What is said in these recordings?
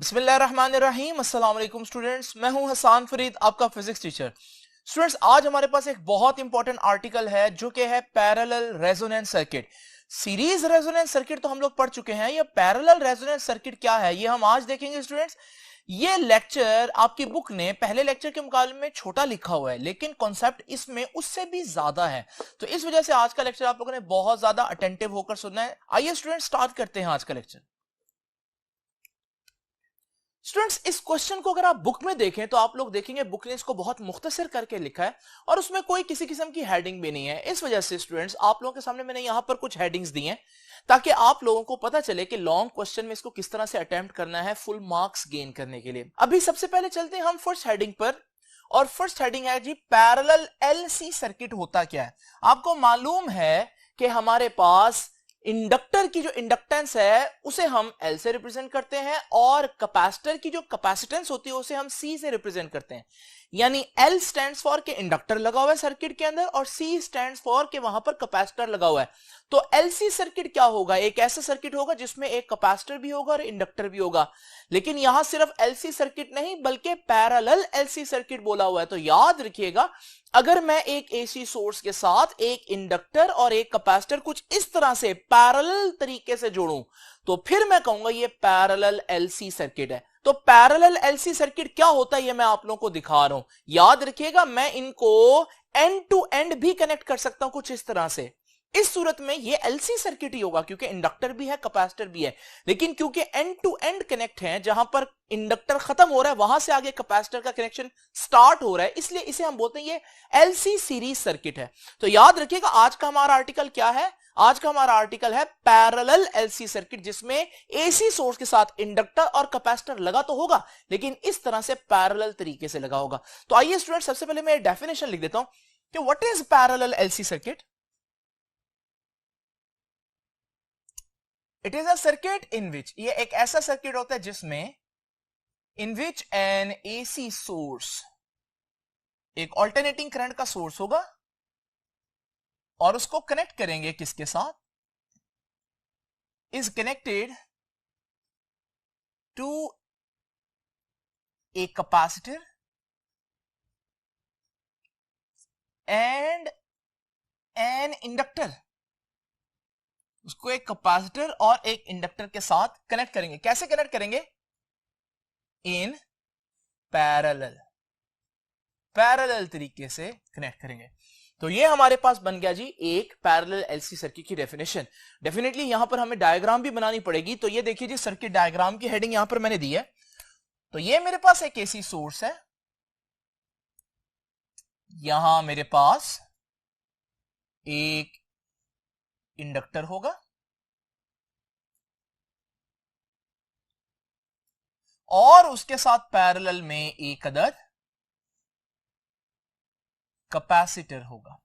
बिस्मिल्लाहिर्रहमानिर्रहीम। अस्सलाम वालेकुम स्टूडेंट्स, मैं हूं हसान फरीद, आपका फिजिक्स टीचर। स्टूडेंट्स, आज हमारे पास एक बहुत इंपॉर्टेंट आर्टिकल है जो कि है parallel resonance circuit. Series resonance circuit तो हम लोग पढ़ चुके हैं, ये पैरेलल रेजोनेंस सर्किट क्या है ये हम आज देखेंगे स्टूडेंट्स। ये लेक्चर आपकी बुक ने पहले लेक्चर के मुकाबले में छोटा लिखा हुआ है, लेकिन कॉन्सेप्ट इसमें उससे भी ज्यादा है, तो इस वजह से आज का लेक्चर आप लोगों ने बहुत ज्यादा अटेंटिव होकर सुनना है। आइए स्टूडेंट स्टार्ट करते हैं आज का लेक्चर। स्टूडेंट्स, इस क्वेश्चन को अगर आप बुक में देखें तो आप लोग देखेंगे बुक ने इसको बहुत मुख्तसर करके लिखा है और उसमें कोई किसी किस्म की हेडिंग भी नहीं है। इस वजह से स्टूडेंट्स आप लोगों के सामने मैंने यहां पर कुछ हेडिंग्स दी हैं ताकि आप लोगों को पता चले कि लॉन्ग क्वेश्चन में इसको किस तरह से अटेम्प्ट करना है फुल मार्क्स गेन करने के लिए। अभी सबसे पहले चलते हैं हम फर्स्ट हेडिंग पर, और फर्स्ट हेडिंग है जी पैरेलल एलसी सर्किट होता क्या है। आपको मालूम है कि हमारे पास इंडक्टर की जो इंडक्टेंस है उसे हम L से रिप्रेजेंट करते हैं और कैपेसिटर की जो कैपेसिटेंस होती है उसे हम C से रिप्रेजेंट करते हैं। यानी L स्टैंड्स फॉर के इंडक्टर लगा हुआ है सर्किट के अंदर और C स्टैंड्स फॉर के वहां पर कैपेसिटर लगा हुआ है। तो LC सर्किट क्या होगा? एक ऐसा सर्किट होगा जिसमें एक कैपेसिटर भी होगा और इंडक्टर भी होगा। लेकिन यहां सिर्फ LC सर्किट नहीं बल्कि पैरेलल LC सर्किट बोला हुआ है। तो याद रखिएगा, अगर मैं एक एसी सोर्स के साथ एक इंडक्टर और एक कैपेसिटर कुछ इस तरह से पैरेलल तरीके से जोड़ूं तो फिर मैं कहूंगा ये पैरेलल एलसी सर्किट है। तो पैरेलल एलसी सर्किट क्या होता है ये मैं आप लोगों को दिखा रहा हूं। याद रखिएगा, मैं इनको एंड टू एंड भी कनेक्ट कर सकता हूं कुछ इस तरह से। इस सूरत में ये एलसी सर्किट ही होगा क्योंकि इंडक्टर भी है कैपेसिटर भी है, लेकिन क्योंकि एंड टू एंड कनेक्ट है, जहां पर इंडक्टर खत्म हो रहा है वहां से आगे कैपेसिटर का कनेक्शन स्टार्ट हो रहा है, इसलिए इसे हम बोलते हैं ये एलसी सीरीज सर्किट है। तो याद रखिएगा आज का हमारा आर्टिकल क्या है? आज का हमारा आर्टिकल है पैरेलल एलसी सर्किट, जिसमें एसी सोर्स के साथ इंडक्टर और कैपेसिटर लगा तो होगा लेकिन इस तरह से पैरेलल तरीके से लगा होगा। तो आइए स्टूडेंट, सबसे पहले मैं डेफिनेशन लिख देता हूं कि what is parallel LC circuit. It is a circuit in which, ये एक ऐसा सर्किट होता है जिसमें in which an AC source, एक ऑल्टरनेटिंग करंट का सोर्स होगा और उसको कनेक्ट करेंगे किसके साथ? Is connected to a capacitor and an inductor. उसको एक कैपेसिटर और एक इंडक्टर के साथ कनेक्ट करेंगे। कैसे कनेक्ट करेंगे? इन पैरेलल, पैरेलल तरीके से कनेक्ट करेंगे। तो ये हमारे पास बन गया जी एक पैरेलल एलसी सर्किट की डेफिनेशन। डेफिनेटली यहां पर हमें डायग्राम भी बनानी पड़ेगी। तो ये देखिए जी, सर्किट डायग्राम की हेडिंग यहां पर मैंने दी है। तो ये मेरे पास एक एसी सोर्स है, यहां मेरे पास एक इंडक्टर होगा और उसके साथ पैरेलल में एक अदद कैपेसिटर होगा।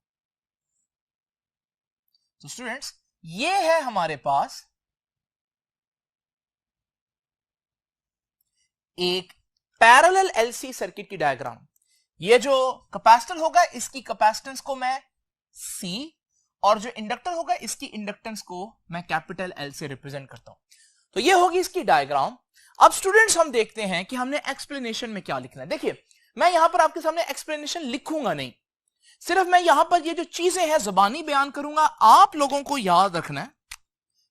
तो स्टूडेंट्स, ये है हमारे पास एक पैरेलल एलसी सर्किट की डायग्राम। ये जो कैपेसिटर होगा इसकी कैपेसिटेंस को मैं C और जो इंडक्टर होगा इसकी इंडक्टेंस को मैं कैपिटल L से रिप्रेजेंट करता हूं। तो ये होगी इसकी डायग्राम। अब स्टूडेंट्स, हम देखते हैं कि हमने एक्सप्लेनेशन में क्या लिखना है। देखिए, मैं यहां पर आपके सामने एक्सप्लेनेशन लिखूंगा नहीं, सिर्फ मैं यहां पर ये जो चीजें हैं जुबानी बयान करूंगा। आप लोगों को याद रखना है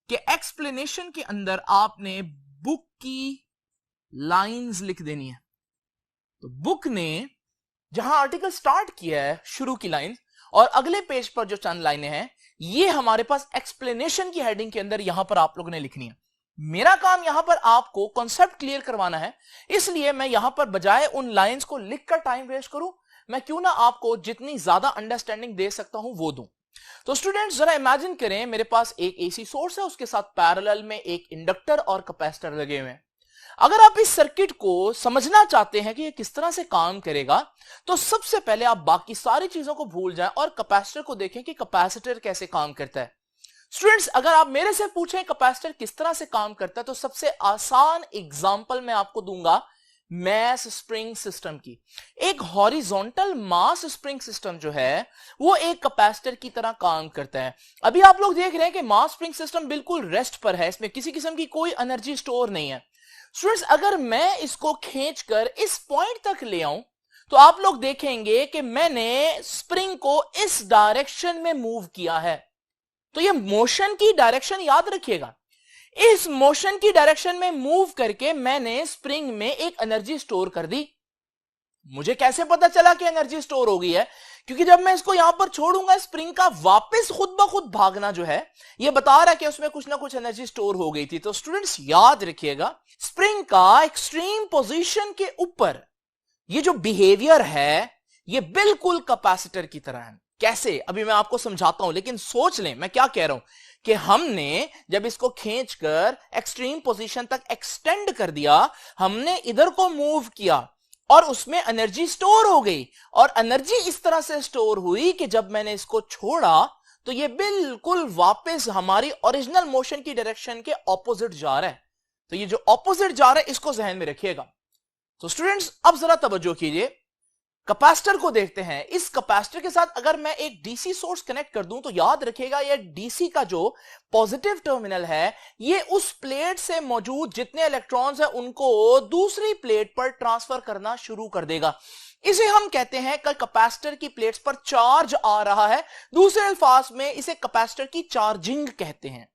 कि एक्सप्लेनेशन के अंदर आपने बुक की लाइंस लिख देनी है। तो बुक ने जहां आर्टिकल स्टार्ट किया है शुरू की लाइन और अगले पेज पर जो चंद लाइनें हैं ये हमारे पास एक्सप्लेनेशन की हेडिंग के अंदर यहां पर आप लोगों ने लिखनी है। मेरा काम यहां पर आपको कॉन्सेप्ट क्लियर करवाना है, इसलिए मैं यहां पर बजाय उन लाइंस को लिखकर टाइम वेस्ट करूं, मैं क्यों ना आपको जितनी ज्यादा अंडरस्टैंडिंग दे सकता हूं वो दूं। तो स्टूडेंट्स, जरा इमेजिन करें मेरे पास एक एसी सोर्स है, उसके साथ पैरेलल में एक इंडक्टर और कैपेसिटर लगे हुए हैं। अगर आप इस सर्किट को समझना चाहते हैं कि ये किस तरह से काम करेगा तो सबसे पहले आप बाकी सारी चीजों को भूल जाएं और कैपेसिटर को देखें कि कैपेसिटर कैसे काम करता है। स्टूडेंट्स, अगर आप मेरे से पूछें कैपेसिटर किस तरह से काम करता है तो सबसे आसान एग्जांपल मैं आपको दूंगा मास स्प्रिंग सिस्टम की। एक हॉरिजॉन्टल मास स्प्रिंग सिस्टम जो है वो एक कैपेसिटर की तरह काम करता है। अभी आप लोग देख रहे हैं कि मास स्प्रिंग सिस्टम बिल्कुल रेस्ट पर है, इसमें किसी किस्म की कोई एनर्जी स्टोर नहीं है। स्टूडेंट्स अगर मैं इसको खींचकर इस पॉइंट तक ले आऊं तो आप लोग देखेंगे कि मैंने स्प्रिंग को इस डायरेक्शन में मूव किया है। तो ये मोशन की डायरेक्शन याद रखिएगा, इस मोशन की डायरेक्शन में मूव करके मैंने स्प्रिंग में एक एनर्जी स्टोर कर दी। मुझे कैसे पता चला कि एनर्जी स्टोर हो गई है? क्योंकि जब मैं इसको यहां पर छोड़ूंगा स्प्रिंग का वापस खुद ब खुद भागना जो है ये बता रहा है कि उसमें कुछ ना कुछ एनर्जी स्टोर हो गई थी। तो स्टूडेंट्स याद रखिएगा, स्प्रिंग का एक्सट्रीम पोजीशन के ऊपर ये जो बिहेवियर है ये बिल्कुल कैपेसिटर की तरह है। कैसे, अभी मैं आपको समझाता हूं, लेकिन सोच लें मैं क्या कह रहा हूं कि हमने जब इसको खींचकर एक्सट्रीम पोजीशन तक एक्सटेंड कर दिया, हमने इधर को मूव किया और उसमें एनर्जी स्टोर हो गई, और एनर्जी इस तरह से स्टोर हुई कि जब मैंने इसको छोड़ा तो ये बिल्कुल वापस हमारी ओरिजिनल मोशन की डायरेक्शन के ऑपोजिट जा रहा है। तो ये जो ऑपोजिट जा रहा है इसको जहन में रखिएगा। तो स्टूडेंट्स अब जरा तवज्जो कीजिए, कैपेसिटर को देखते हैं। इस कैपेसिटर के साथ अगर मैं एक डीसी सोर्स कनेक्ट कर दूं तो याद रखिएगा ये डीसी का जो पॉजिटिव टर्मिनल है ये उस प्लेट से मौजूद जितने इलेक्ट्रॉन्स हैं उनको दूसरी प्लेट पर ट्रांसफर करना शुरू कर देगा। इसे हम कहते हैं कि कैपेसिटर की प्लेट्स पर चार्ज आ रहा है, दूसरे अल्फाज में इसे कैपेसिटर की चार्जिंग कहते हैं।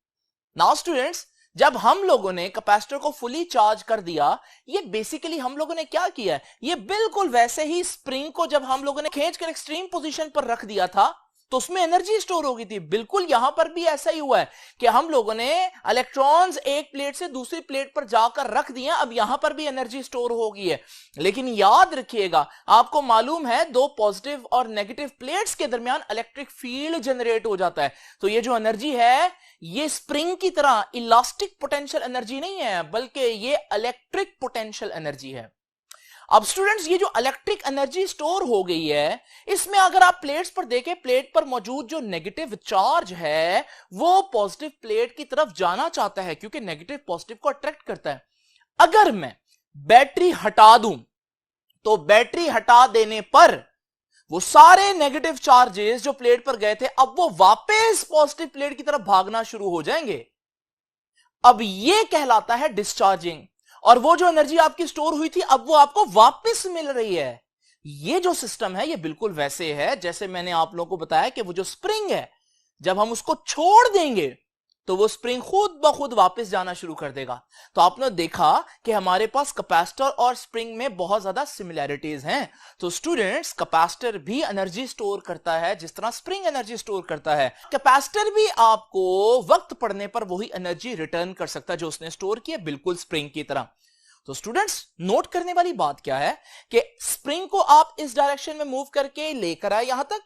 नाउ स्टूडेंट्स जब हम लोगों ने कैपेसिटर को फुली चार्ज कर दिया, ये बेसिकली हम लोगों ने क्या किया है, ये बिल्कुल वैसे ही स्प्रिंग को जब हम लोगों ने खींचकर एक्सट्रीम पोजीशन पर रख दिया था तो उसमें एनर्जी स्टोर हो गई थी। बिल्कुल यहां पर भी ऐसा ही हुआ है कि हम लोगों ने इलेक्ट्रॉन्स एक प्लेट से दूसरी प्लेट पर जाकर रख दिए, अब यहां पर भी एनर्जी स्टोर हो गई है। लेकिन याद रखिएगा, आपको मालूम है दो पॉजिटिव और नेगेटिव प्लेट्स के दरमियान इलेक्ट्रिक फील्ड जनरेट हो जाता है। तो ये जो एनर्जी है ये स्प्रिंग की तरह इलास्टिक पोटेंशियल एनर्जी नहीं है, बल्कि ये इलेक्ट्रिक पोटेंशियल एनर्जी है। अब स्टूडेंट्स ये जो इलेक्ट्रिक एनर्जी स्टोर हो गई है इसमें अगर आप प्लेट्स पर देखें, प्लेट पर मौजूद जो नेगेटिव चार्ज है वो पॉजिटिव प्लेट की तरफ जाना चाहता है क्योंकि नेगेटिव पॉजिटिव को अट्रैक्ट करता है। अगर मैं बैटरी हटा दूं तो बैटरी हटा देने पर वो सारे नेगेटिव चार्जेस जो प्लेट पर गए थे अब वो वापस पॉजिटिव प्लेट की तरफ भागना शुरू हो जाएंगे। अब ये कहलाता है डिस्चार्जिंग, और वो जो एनर्जी आपकी स्टोर हुई थी अब वो आपको वापस मिल रही है। ये जो सिस्टम है ये बिल्कुल वैसे है जैसे मैंने आप लोगों को बताया कि वो जो स्प्रिंग है जब हम उसको छोड़ देंगे तो वो स्प्रिंग खुद ब खुद वापस जाना शुरू कर देगा। तो आपने देखा कि हमारे पास कैपेसिटर और स्प्रिंग में बहुत ज्यादा सिमिलैरिटीज हैं। तो स्टूडेंट्स कैपेसिटर भी एनर्जी स्टोर करता है जिस तरह स्प्रिंग एनर्जी स्टोर करता है। कैपेसिटर भी आपको वक्त पड़ने पर वही एनर्जी रिटर्न कर सकता है जो उसने स्टोर किया, बिल्कुल स्प्रिंग की तरह। तो स्टूडेंट्स नोट करने वाली बात क्या है कि स्प्रिंग को आप इस डायरेक्शन में मूव करके लेकर आए यहां तक,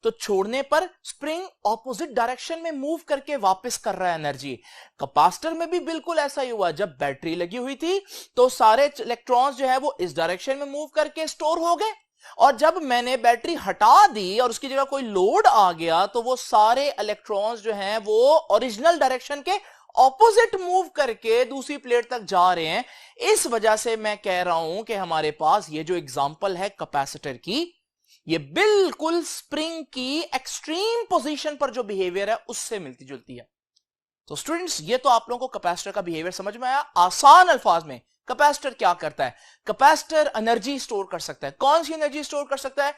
तो छोड़ने पर स्प्रिंग ऑपोजिट डायरेक्शन में मूव करके वापस कर रहा है एनर्जी। कैपेसिटर में भी बिल्कुल ऐसा ही हुआ, जब बैटरी लगी हुई थी तो सारे इलेक्ट्रॉन्स जो है वो इस डायरेक्शन में मूव करके स्टोर हो गए, और जब मैंने बैटरी हटा दी और उसकी जगह कोई लोड आ गया तो वो सारे इलेक्ट्रॉन्स जो हैं वो ओरिजिनल डायरेक्शन के ऑपोजिट मूव करके दूसरी प्लेट तक जा रहे हैं। इस वजह से मैं कह रहा हूं कि हमारे पास ये जो एग्जांपल है कैपेसिटर की ये बिल्कुल स्प्रिंग की एक्सट्रीम पोजीशन पर जो बिहेवियर है उससे मिलती जुलती है। तो स्टूडेंट्स ये तो आप लोगों को कैपेसिटर का बिहेवियर समझ में आया। आसान अल्फाज में कैपेसिटर क्या करता है, कैपेसिटर एनर्जी स्टोर कर सकता है। कौन सी एनर्जी स्टोर कर सकता है?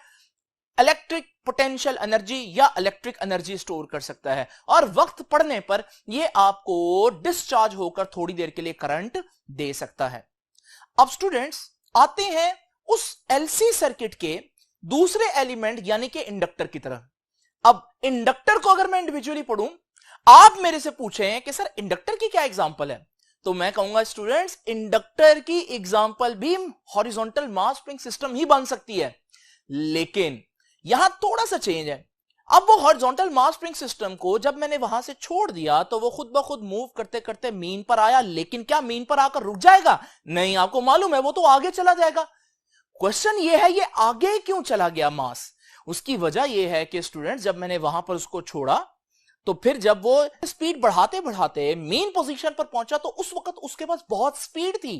इलेक्ट्रिक पोटेंशियल एनर्जी या इलेक्ट्रिक एनर्जी स्टोर कर सकता है, और वक्त पड़ने पर यह आपको डिस्चार्ज होकर थोड़ी देर के लिए करंट दे सकता है। अब स्टूडेंट्स आते हैं उस एलसी सर्किट के दूसरे एलिमेंट यानी कि इंडक्टर की तरफ। अब इंडक्टर को अगर मैं इंडिविजुअली पढ़ूं, आप मेरे से पूछें कि सर इंडक्टर की क्या एग्जांपल है, तो मैं कहूंगा स्टूडेंट्स इंडक्टर की एग्जांपल भी हॉरिजॉन्टल मास स्प्रिंग सिस्टम ही बन सकती है, लेकिन यहां थोड़ा सा चेंज है। अब वो हॉरिजॉन्टल मास स्प्रिंग सिस्टम को जब मैंने वहां से छोड़ दिया तो वो खुद ब खुद मूव करते करते मीन पर आया, लेकिन क्या मीन पर आकर रुक जाएगा? नहीं, आपको मालूम है वो तो आगे चला जाएगा। क्वेश्चन ये है ये आगे क्यों चला गया मास? उसकी वजह ये है कि स्टूडेंट्स जब मैंने वहां पर उसको छोड़ा तो फिर जब वो स्पीड बढ़ाते बढ़ाते मेन पोजीशन पर पहुंचा तो उस वक्त उसके पास बहुत स्पीड थी।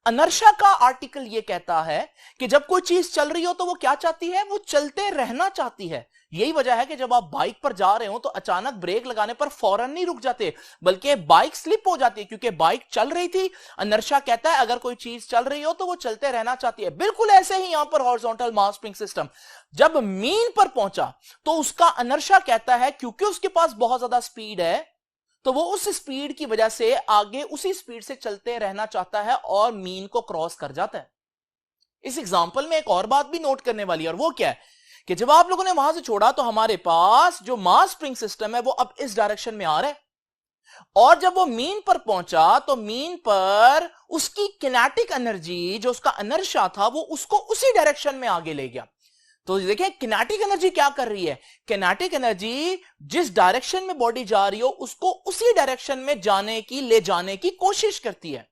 अनर्शा का आर्टिकल ये कहता है कि जब कोई चीज चल रही हो तो वो क्या चाहती है, वो चलते रहना चाहती है। यही वजह है कि जब आप बाइक पर जा रहे हो तो अचानक ब्रेक लगाने पर फौरन नहीं रुक जाते, बल्कि बाइक स्लिप हो जाती है, क्योंकि बाइक चल रही थी। अनर्शा कहता है अगर कोई चीज चल रही हो तो वो चलते रहना चाहती है। बिल्कुल ऐसे ही यहां पर हॉरिजॉन्टल मास स्प्रिंग सिस्टम जब मीन पर पहुंचा तो उसका अनर्शा कहता है क्योंकि उसके पास बहुत ज्यादा स्पीड है तो वो उस स्पीड की वजह से आगे उसी स्पीड से चलते रहना चाहता है और मीन को क्रॉस कर जाता है। इस एग्जांपल में एक और बात भी नोट करने वाली है, और वो क्या है कि जब आप लोगों ने वहां से छोड़ा तो हमारे पास जो मास स्प्रिंग सिस्टम है वो अब इस डायरेक्शन में आ रहा है, और जब वो मीन पर पहुंचा तो मीन पर उसकी किनेटिक एनर्जी जो उसका इनर्शिया था वो उसको उसी डायरेक्शन में आगे ले गया। तो देखिए किनेटिक एनर्जी क्या कर रही है, किनेटिक एनर्जी जिस डायरेक्शन में बॉडी जा रही हो उसको उसी डायरेक्शन में ले जाने की कोशिश करती है।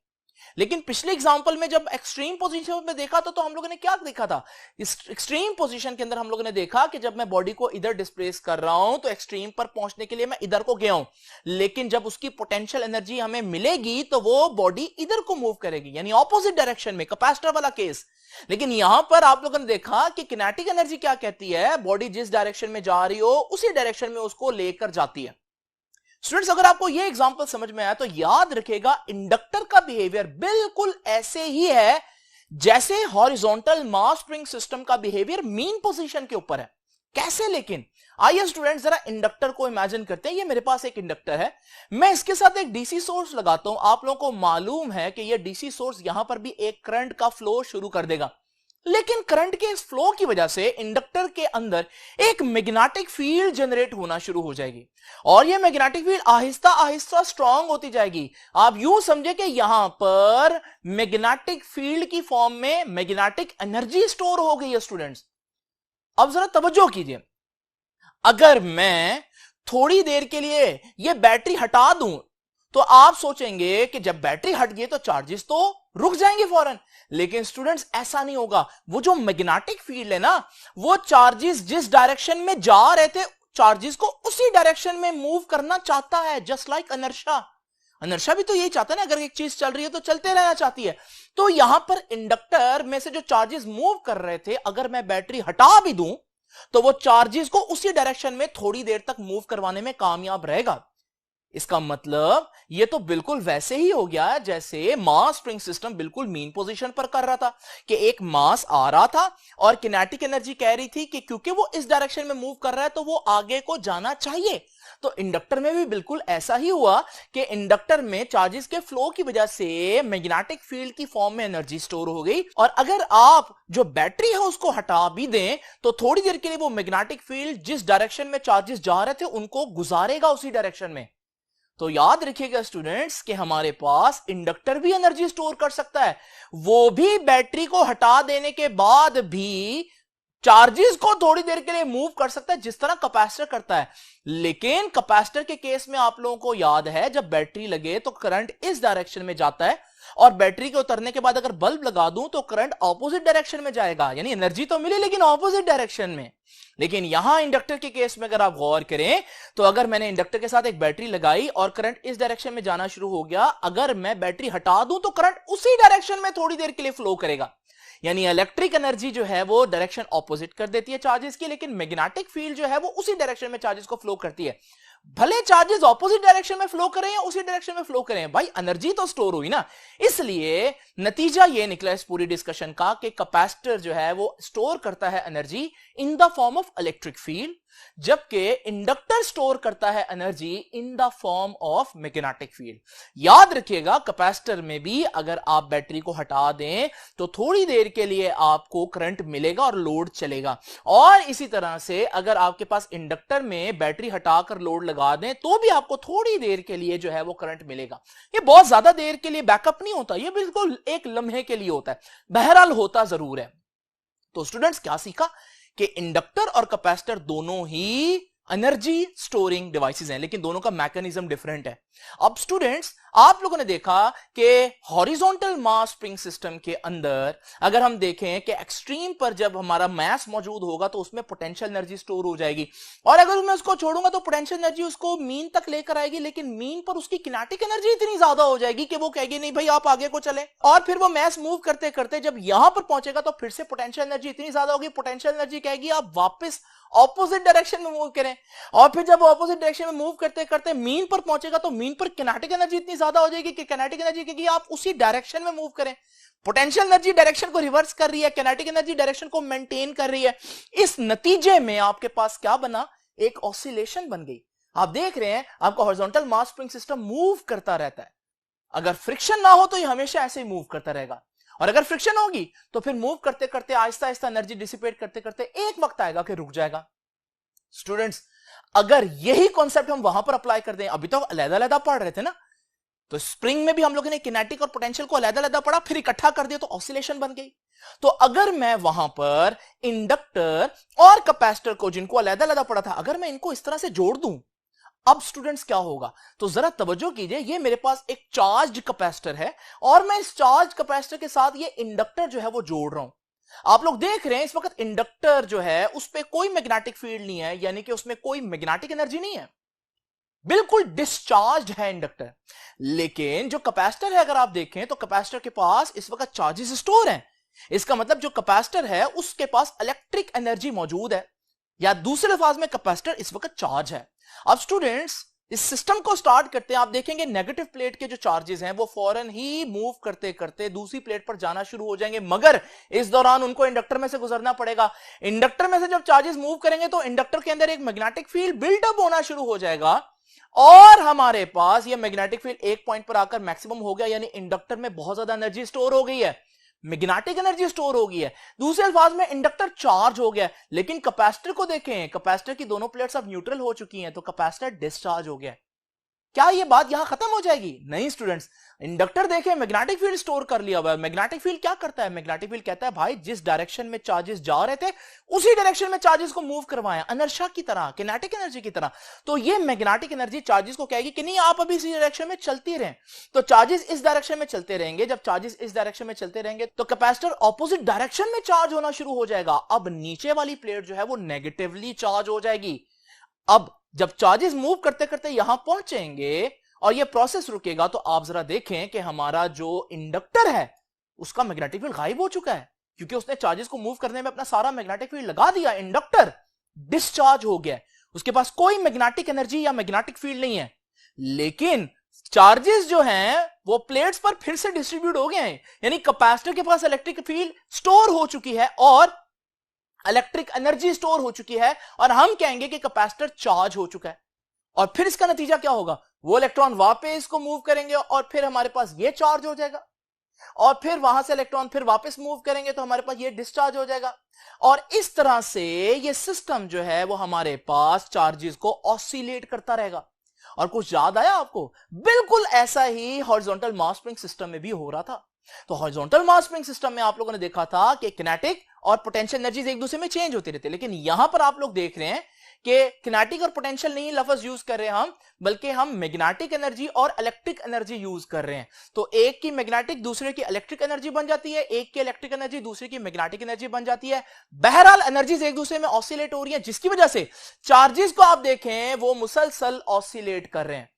लेकिन पिछले एग्जांपल में जब एक्सट्रीम पोजीशन में देखा तो हम लोगों ने क्या देखा था, इस एक्सट्रीम पोजीशन के अंदर हम लोगों ने देखा कि जब मैं बॉडी को इधर डिस्प्लेस कर रहा हूं तो एक्सट्रीम पर पहुंचने के लिए मैं इधर को गया हूं, लेकिन जब उसकी पोटेंशियल एनर्जी हमें मिलेगी तो वो बॉडी इधर को मूव करेगी, यानी ऑपोजिट डायरेक्शन में, कैपेसिटर वाला केस। लेकिन यहां पर आप लोगों ने देखा कि किनेटिक एनर्जी क्या कहती है, बॉडी जिस डायरेक्शन में जा रही हो उसी डायरेक्शन में उसको लेकर जाती है। स्टूडेंट्स अगर आपको यह एग्जांपल समझ में आया तो याद रखिएगा इंडक्टर का बिहेवियर बिल्कुल ऐसे ही है जैसे हॉरिजॉन्टल मास स्प्रिंग सिस्टम का बिहेवियर मीन पोजीशन के ऊपर है। कैसे लेकिन, आइए स्टूडेंट्स जरा इंडक्टर को इमेजिन करते हैं। ये मेरे पास एक इंडक्टर है, मैं इसके साथ एक डीसी सोर्स लगाता हूं। आप लोगों को मालूम है कि ये डीसी सोर्स यहां पर भी एक करंट का फ्लो शुरू कर देगा, लेकिन करंट के इस फ्लो की वजह से इंडक्टर के अंदर एक मैग्नेटिक फील्ड जनरेट होना शुरू हो जाएगी, और यह magnetic field Aahista Aahista strong होती जाएगी। आप यूं समझे कि यहां पर मैग्नेटिक फील्ड की फॉर्म में मैग्नेटिक एनर्जी स्टोर हो गई है। स्टूडेंट्स अब जरा तवज्जो कीजिए, अगर मैं थोड़ी देर के लिए यह बैटरी हटा दूं तो आप सोचेंगे कि जब बैटरी हट गई तो चार्जेस तो रुक जाएंगे फौरन, लेकिन स्टूडेंट्स ऐसा नहीं होगा। वो जो मैग्नेटिक फील्ड है ना, वो चार्जेस जिस डायरेक्शन में जा रहे थे चार्जेस को उसी डायरेक्शन में मूव करना चाहता है, जस्ट लाइक इनर्शिया। इनर्शिया भी तो यही चाहता है ना, अगर एक चीज चल रही है तो चलते रहना चाहती है। तो यहां पर इंडक्टर में से जो चार्जेस मूव कर रहे थे, अगर मैं बैटरी हटा भी दूं तो वो चार्जेस को उसी डायरेक्शन में थोड़ी देर तक मूव करवाने में कामयाब रहेगा। इसका मतलब ये तो बिल्कुल वैसे ही हो गया जैसे मास स्प्रिंग सिस्टम बिल्कुल मीन पोजीशन पर कर रहा था कि एक मास आ रहा था और किनेटिक एनर्जी कह रही थी कि क्योंकि वो इस डायरेक्शन में मूव कर रहा है तो वो आगे को जाना चाहिए। तो इंडक्टर में भी बिल्कुल ऐसा ही हुआ कि इंडक्टर में चार्जेस के फ्लो की वजह से मैग्नेटिक फील्ड की फॉर्म में एनर्जी स्टोर हो गई, और अगर आप जो बैटरी है उसको हटा भी दें तो थोड़ी देर के लिए वो मैग्नेटिक फील्ड जिस डायरेक्शन में चार्जेस जा रहे थे उनको गुजारेगा उसी डायरेक्शन में। तो याद रखिएगा स्टूडेंट्स कि हमारे पास इंडक्टर भी एनर्जी स्टोर कर सकता है, वो भी बैटरी को हटा देने के बाद भी चार्जेस को थोड़ी देर के लिए मूव कर सकता है जिस तरह कैपेसिटर करता है। लेकिन कैपेसिटर के केस में आप लोगों को याद है जब बैटरी लगे तो करंट इस डायरेक्शन में जाता है, और बैटरी के उतरने के बाद अगर बल्ब लगा दूं तो करंट ऑपोजिट डायरेक्शन में जाएगा, यानी एनर्जी तो मिली लेकिन ऑपोजिट डायरेक्शन में। लेकिन यहां इंडक्टर के केस में अगर आप गौर करें तो अगर मैंने इंडक्टर के साथ एक बैटरी लगाई और करंट इस डायरेक्शन में जाना शुरू हो गया, अगर मैं बैटरी हटा दूं तो करंट उसी डायरेक्शन में थोड़ी देर के लिए फ्लो करेगा, यानी इलेक्ट्रिक एनर्जी जो है वो डायरेक्शन ऑपोजिट कर देती है चार्जेस की, लेकिन मैग्नेटिक फील्ड जो है वो उसी डायरेक्शन में चार्जेस को फ्लो करती है। भले चार्जेस ऑपोजिट डायरेक्शन में फ्लो करें या उसी डायरेक्शन में फ्लो करें, भाई एनर्जी तो स्टोर हुई ना। इसलिए नतीजा ये निकला इस पूरी डिस्कशन का कि कैपेसिटर जो है वो स्टोर करता है energy in the form of electric field, जबकि इंडक्टर स्टोर करता है energy in the form of magnetic field. याद रखिएगा कैपेसिटर में भी अगर आप बैटरी को हटा दें तो थोड़ी देर के लिए आपको करंट मिलेगा और लोड चलेगा, और इसी तरह से अगर आपके पास इंडक्टर में बैटरी हटाकर लोड लगा दें तो भी आपको थोड़ी देर के लिए जो है वो करंट मिलेगा। ये बहुत ज्यादा देर के लिए बैकअप नहीं होता, ये बिल्कुल एक लम्हे के लिए होता है, बहरहाल होता जरूर है। तो स्टूडेंट्स क्या सीखा कि इंडक्टर और कैपेसिटर दोनों ही एनर्जी स्टोरिंग डिवाइसेस हैं, लेकिन दोनों का मैकेनिज्म डिफरेंट है। अब स्टूडेंट्स आप लोगों ने देखा कि हॉरिजॉन्टल मास स्प्रिंग सिस्टम के अंदर अगर हम देखें कि एक्सट्रीम पर जब हमारा मास मौजूद होगा तो उसमें पोटेंशियल एनर्जी स्टोर हो जाएगी, और अगर मैं उसको छोड़ूंगा तो पोटेंशियल एनर्जी उसको मीन तक लेकर आएगी, लेकिन मीन पर उसकी किनेटिक एनर्जी इतनी ज्यादा हो जाएगी कि वो कहेगी नहीं भाई आप आगे को चले, और फिर वो मास मूव करते करते जब यहां पर पहुंचेगा तो फिर से पोटेंशियल एनर्जी इतनी ज्यादा होगी, पोटेंशियल एनर्जी कहेगी आप वापस ऑपोजिट डायरेक्शन में मूव करें, और फिर जब ऑपोजिट डायरेक्शन में मूव करते करते मीन पर पहुंचेगा तो मीन पर किनेटिक एनर्जी इतनी ज्यादा हो जाएगी कि किनेटिक एनर्जी कहेगी आप उसी डायरेक्शन में मूव करें। पोटेंशियल एनर्जी डायरेक्शन को रिवर्स कर रही है, किनेटिक एनर्जी डायरेक्शन को मेंटेन कर रही है। इस नतीजे में आपके पास क्या बना, एक ऑसिलेशन बन गई। आप देख रहे हैं आपका horizontal mass spring system move करता रहता है, अगर फ्रिक्शन ना हो तो ये हमेशा ऐसे ही मूव करता रहेगा, और अगर फ्रिक्शन होगी तो फिर मूव करते करते आहिस्ता आहिस्ता एनर्जी डिसिपेट करते करते एक वक्त आएगा कि रुक जाएगा। स्टूडेंट्स, अगर यही कॉन्सेप्ट हम वहां पर अप्लाई कर दें, अभी तो अलग-अलग पढ़ रहे थे ना, तो स्प्रिंग में भी हम लोगों ने किनेटिक और पोटेंशियल को अलग-अलग पढ़ा, फिर इकट्ठा कर दिया तो ऑसिलेशन बन गई। तो अगर मैं वहां पर इंडक्टर और कैपेसिटर को, जिनको अलग-अलग पढ़ा था, अगर मैं इनको इस तरह से जोड़ दूं, अब स्टूडेंट्स क्या होगा, तो जरा तवज्जो कीजिए, ये मेरे पास एक चार्ज कैपेसिटर है और मैं इस चार्ज कैपेसिटर के साथ ये इंडक्टर जो है वो जोड़ रहा हूं। आप लोग देख रहे हैं इस वक्त इंडक्टर जो है उस पर कोई मैग्नेटिक फील्ड नहीं है, यानी कि उसमें कोई मैग्नेटिक एनर्जी नहीं है, बिल्कुल डिस्चार्ज है इंडक्टर। लेकिन जो कैपेसिटर है अगर आप देखें तो कैपेसिटर के पास इस वक्त चार्जेस स्टोर हैं। इसका मतलब जो कैपेसिटर है उसके पास इलेक्ट्रिक एनर्जी मौजूद है, या दूसरे अल्फाज में कैपेसिटर इस वक्त चार्ज है। अब स्टूडेंट्स, इस सिस्टम को स्टार्ट करते हैं, आप देखेंगे नेगेटिव प्लेट के जो चार्जेस हैं वो फौरन ही मूव करते करते दूसरी प्लेट पर जाना शुरू हो जाएंगे, मगर इस दौरान उनको इंडक्टर में से गुजरना पड़ेगा। इंडक्टर में से जब चार्जेस मूव करेंगे तो इंडक्टर के अंदर एक मैग्नेटिक फील्ड बिल्डअप होना शुरू हो जाएगा, और हमारे पास ये मैग्नेटिक फील्ड एक पॉइंट पर आकर मैक्सिमम हो गया, यानी इंडक्टर में बहुत ज्यादा एनर्जी स्टोर हो गई है, मैग्नेटिक एनर्जी स्टोर हो गई है। दूसरे अल्फाज में इंडक्टर चार्ज हो गया। लेकिन कैपेसिटर को देखें, कैपेसिटर की दोनों प्लेट्स अब न्यूट्रल हो चुकी हैं, तो कैपेसिटर डिस्चार्ज हो गया। क्या ये बात यहां खत्म हो जाएगी? नहीं स्टूडेंट्स, इंडक्टर देखें मैग्नेटिक फील्ड स्टोर कर लिया हुआ है। मैग्नेटिक फील्ड क्या करता है? मैग्नेटिक फील्ड कहता है भाई जिस डायरेक्शन में चार्जेस जा रहे थे उसी डायरेक्शन में चार्जेस को मूव करवाएं, इनर्शिया की तरह, किनेटिक एनर्जी की तरह। तो ये मैग्नेटिक एनर्जी चार्जेस को कहेगी कि नहीं आप अभी इसी डायरेक्शन में चलती रहें। तो चार्जेस इस डायरेक्शन में चलते रहेंगे। जब चार्जेस इस डायरेक्शन में चलते रहेंगे तो कैपेसिटर ऑपोजिट डायरेक्शन में चार्ज होना शुरू हो जाएगा। अब नीचे वाली प्लेट जो है वो नेगेटिवली चार्ज हो जाएगी। अब जब चार्जेस मूव करते करते यहां पहुंचेंगे और ये प्रोसेस रुकेगा, तो आप जरा देखें कि हमारा जो इंडक्टर है उसका मैग्नेटिक फील्ड गायब हो चुका है, क्योंकि उसने चार्जेस को मूव करने में अपना सारा मैग्नेटिक फील्ड लगा दिया। इंडक्टर डिस्चार्ज हो गया, उसके पास कोई मैग्नेटिक एनर्जी या मैग्नेटिक फील्ड नहीं है। लेकिन चार्जेस जो हैं वो प्लेट्स पर फिर से डिस्ट्रीब्यूट हो गए हैं, यानी कैपेसिटर के पास इलेक्ट्रिक फील्ड स्टोर हो चुकी है और इलेक्ट्रिक एनर्जी स्टोर हो चुकी है, और हम कहेंगे कि कैपेसिटर चार्ज हो चुका है। और फिर इसका नतीजा क्या होगा? वो इलेक्ट्रॉन वापस इसको मूव करेंगे और फिर हमारे पास ये चार्ज हो जाएगा, और फिर वहां से इलेक्ट्रॉन फिर वापस मूव करेंगे तो हमारे पास ये डिस्चार्ज हो जाएगा। और इस तरह से ये सिस्टम जो है वो हमारे पास चार्जेस को ऑसिलेट करता रहेगा। और कुछ याद आया आपको? बिल्कुल ऐसा ही हॉरिजॉन्टल मास स्प्रिंग सिस्टम में भी हो रहा था। तो हॉरिजॉन्टल मास स्प्रिंग सिस्टम में आप लोगों ने देखा था कि किनेटिक और पोटेंशियल एनर्जीज एक दूसरे में चेंज होती रहती है, लेकिन यहां पर आप लोग देख रहे हैं कि किनेटिक और पोटेंशियल नहीं लफ्ज यूज कर रहे हैं हम, बल्कि हम मैग्नेटिक एनर्जी और इलेक्ट्रिक एनर्जी यूज कर रहे हैं। तो एक की मैग्नेटिक दूसरे की इलेक्ट्रिक एनर्जी बन जाती है, एक की इलेक्ट्रिक एनर्जी दूसरे की मैग्नेटिक एनर्जी बन जाती है। बहरहाल एनर्जीज एक दूसरे में ऑसिलेट हो रही है, जिसकी वजह से चार्जेस को आप देखें वो मुसलसल ऑसिलेट कर रहे हैं।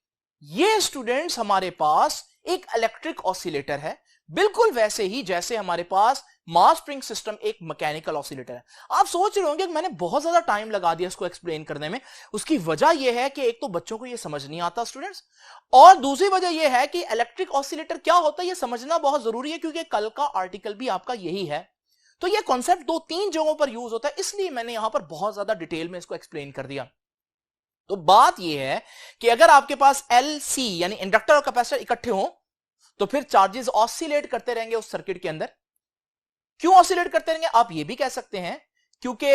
ये स्टूडेंट्स हमारे पास एक इलेक्ट्रिक ऑसिलेटर है, बिल्कुल वैसे ही जैसे हमारे पास मास स्प्रिंग सिस्टम एक मैकेनिकल ऑसिलेटर है। आप सोच रहे होंगे कि मैंने बहुत ज्यादा टाइम लगा दिया इसको एक्सप्लेन करने में। उसकी वजह यह है कि एक तो बच्चों को यह समझ नहीं आता स्टूडेंट्स, और दूसरी वजह यह है कि इलेक्ट्रिक ऑसिलेटर क्या होता है यह समझना बहुत जरूरी है, क्योंकि कल का आर्टिकल भी आपका यही है। तो यह कॉन्सेप्ट 2-3 जगहों पर यूज होता है, इसलिए मैंने यहां पर बहुत ज्यादा डिटेल में इसको एक्सप्लेन कर दिया। तो बात यह है कि अगर आपके पास LC यानी इंडक्टर और कैपेसिटर इकट्ठे हो तो फिर चार्जेस ऑसिलेट करते रहेंगे उस सर्किट के अंदर। क्यों ऑसिलेट करते रहेंगे? आप ये भी कह सकते हैं क्योंकि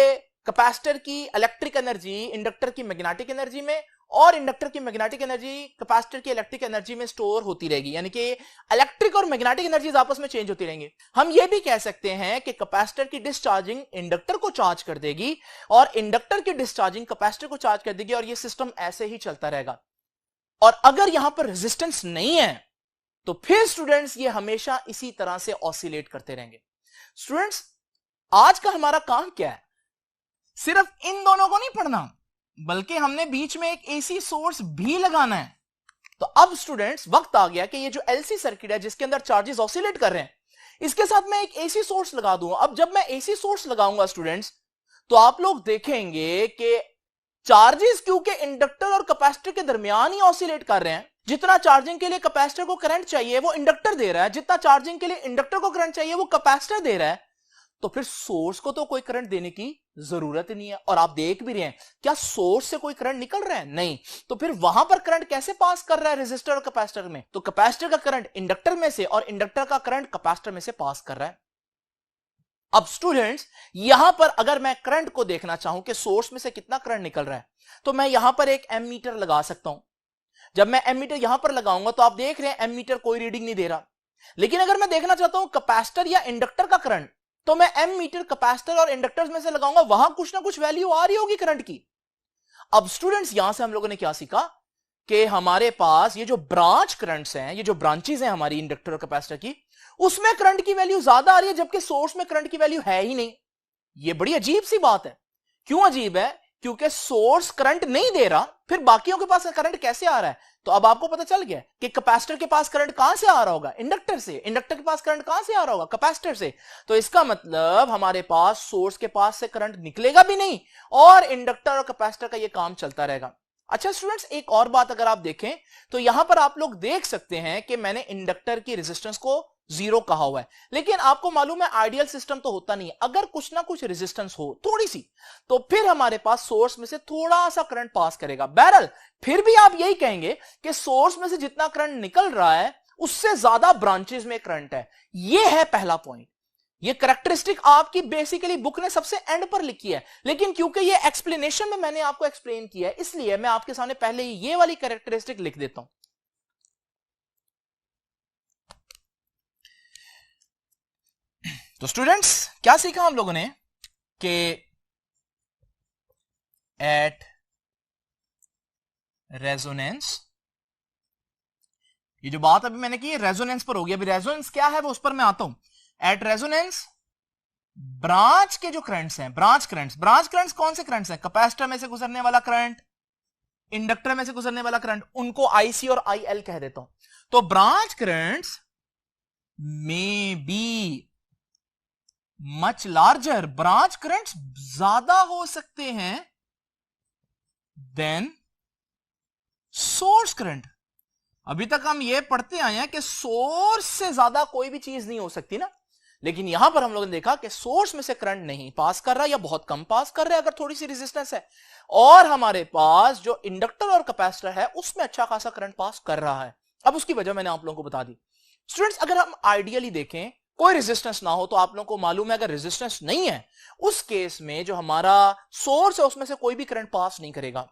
कैपेसिटर की इलेक्ट्रिक एनर्जी इंडक्टर की मैग्नेटिक एनर्जी में, और इंडक्टर की मैग्नेटिक एनर्जी कैपेसिटर की इलेक्ट्रिक एनर्जी में स्टोर होती रहेगी, यानी कि इलेक्ट्रिक और मैग्नेटिक एनर्जीज आपस में चेंज होती रहेंगी। हम ये भी कह सकते हैं कि कैपेसिटर की डिस्चार्जिंग इंडक्टर को चार्ज कर देगी और इंडक्टर की डिस्चार्जिंग कैपेसिटर को चार्ज कर देगी, और ये सिस्टम ऐसे ही चलता रहेगा। और अगर यहां पर रेजिस्टेंस नहीं है तो फिर स्टूडेंट्स ये हमेशा इसी तरह से ऑसिलेट करते रहेंगे। स्टूडेंट्स, आज का हमारा काम क्या है? सिर्फ इन दोनों को नहीं पढ़ना, बल्कि हमने बीच में एक एसी सोर्स भी लगाना है। तो अब स्टूडेंट्स वक्त आ गया कि ये जो एलसी सर्किट है जिसके अंदर चार्जेस ऑसिलेट कर रहे हैं, इसके साथ मैं एक एसी सोर्स लगा दूंगा। अब जब मैं एसी सोर्स लगाऊंगा स्टूडेंट्स, तो आप लोग देखेंगे कि चार्जेस क्योंकि इंडक्टर और कैपेसिटर के दरमियान ही ऑसिलेट कर रहे हैं। जितना चार्जिंग के लिए कैपेसिटर को करंट चाहिए वो इंडक्टर दे रहा है, जितना चार्जिंग के लिए इंडक्टर को करंट चाहिए वो कैपेसिटर दे रहा है। तो फिर सोर्स को तो कोई करंट देने की जरूरत ही नहीं है। और आप देख भी रहे हैं, क्या सोर्स से कोई करंट निकल रहा है? नहीं। तो फिर वहां पर करंट कैसे पास कर रहा है रेजिस्टर और कैपेसिटर में? तो कैपेसिटर का करंट इंडक्टर में से और इंडक्टर का करंट कैपेसिटर में से पास कर रहा है। अब स्टूडेंट्स, यहां पर अगर मैं करंट को देखना चाहूं कि सोर्स में से कितना करंट निकल रहा है, तो मैं यहां पर एक एमीटर लगा सकता हूं। जब मैं एमीटर यहां पर लगाऊंगा तो आप देख रहे हैं एमीटर कोई रीडिंग नहीं दे रहा। लेकिन अगर मैं देखना चाहता हूं कैपेसिटर या इंडक्टर का करंट, तो मैं एमीटर कैपेसिटर और इंडक्टर्स में से लगाऊंगा, वहां कुछ ना कुछ वैल्यू आ रही होगी करंट की। अब स्टूडेंट्स, यहां से हम लोगों ने क्या सीखा कि हमारे पास ये जो ब्रांच करंट्स हैं, ये जो ब्रांचेस हैं हमारी इंडक्टर और कैपेसिटर की, उसमें करंट की वैल्यू ज्यादा आ रही है, जबकि सोर्स में करंट की वैल्यू है ही नहीं। ये बड़ी अजीब सी बात है। क्यों अजीब है? क्योंकि सोर्स करंट नहीं दे रहा, फिर बाकियों के पास करंट कैसे आ रहा है? तो अब आपको पता चल गया कि कैपेसिटर के पास करंट कहां से आ रहा होगा? इंडक्टर से। इंडक्टर के पास करंट कहां से आ रहा होगा? कैपेसिटर से। तो इसका मतलब हमारे पास सोर्स के पास से करंट निकलेगा भी नहीं और इंडक्टर और कैपेसिटर का यह काम चलता रहेगा। अच्छा स्टूडेंट्स, एक और बात अगर आप देखें तो यहां पर आप लोग देख सकते हैं कि मैंने इंडक्टर की रेजिस्टेंस को 0 कहा हुआ है, लेकिन आपको मालूम है आइडियल सिस्टम तो होता नहीं है। अगर कुछ ना कुछ रेजिस्टेंस हो थोड़ी सी, तो फिर हमारे पास सोर्स में से थोड़ा सा करंट पास करेगा। बहरहाल फिर भी आप यही कहेंगे कि सोर्स में से जितना करंट निकल रहा है उससे ज्यादा ब्रांचेस में करंट है। यह है पहला पॉइंट। ये कैरेक्टरिस्टिक आपकी बेसिकली बुक ने सबसे एंड पर लिखी है, लेकिन क्योंकि ये एक्सप्लेनेशन में मैंने आपको एक्सप्लेन किया है, इसलिए मैं आपके सामने पहले ही ये वाली कैरेक्टरिस्टिक लिख देता हूं। तो स्टूडेंट्स, क्या सीखा हम लोगों ने कि एट रेजोनेंस, ये जो बात अभी मैंने की रेजोनेंस पर होगी। अभी रेजोनेंस क्या है वो उस पर मैं आता हूं। एट रेजोनेंस ब्रांच के जो करंट्स हैं, ब्रांच करंट्स कौन से करंट्स हैं? कैपेसिटर में से गुजरने वाला करंट, इंडक्टर में से गुजरने वाला करंट, उनको आईसी और आईएल कह देता हूं। तो ब्रांच करंट्स में be much larger, branch currents ज्यादा हो सकते हैं देन सोर्स करंट। अभी तक हम ये पढ़ते आए हैं कि सोर्स से ज्यादा कोई भी चीज नहीं हो सकती ना, लेकिन यहां पर हम लोगों ने देखा कि सोर्स में से करंट नहीं पास कर रहा या बहुत कम पास कर रहा है अगर थोड़ी सी रेजिस्टेंस है, और हमारे पास जो इंडक्टर और कैपेसिटर है उसमें अच्छा खासा करंट पास कर रहा है। अब उसकी वजह मैंने आप लोगों को बता दी। स्टूडेंट्स, अगर हम आइडियली देखें कोई रेजिस्टेंस ना हो, तो आप लोगों को मालूम है अगर रेजिस्टेंस नहीं है उस केस में जो हमारा सोर्स है उसमें से कोई भी करंट पास नहीं करेगा।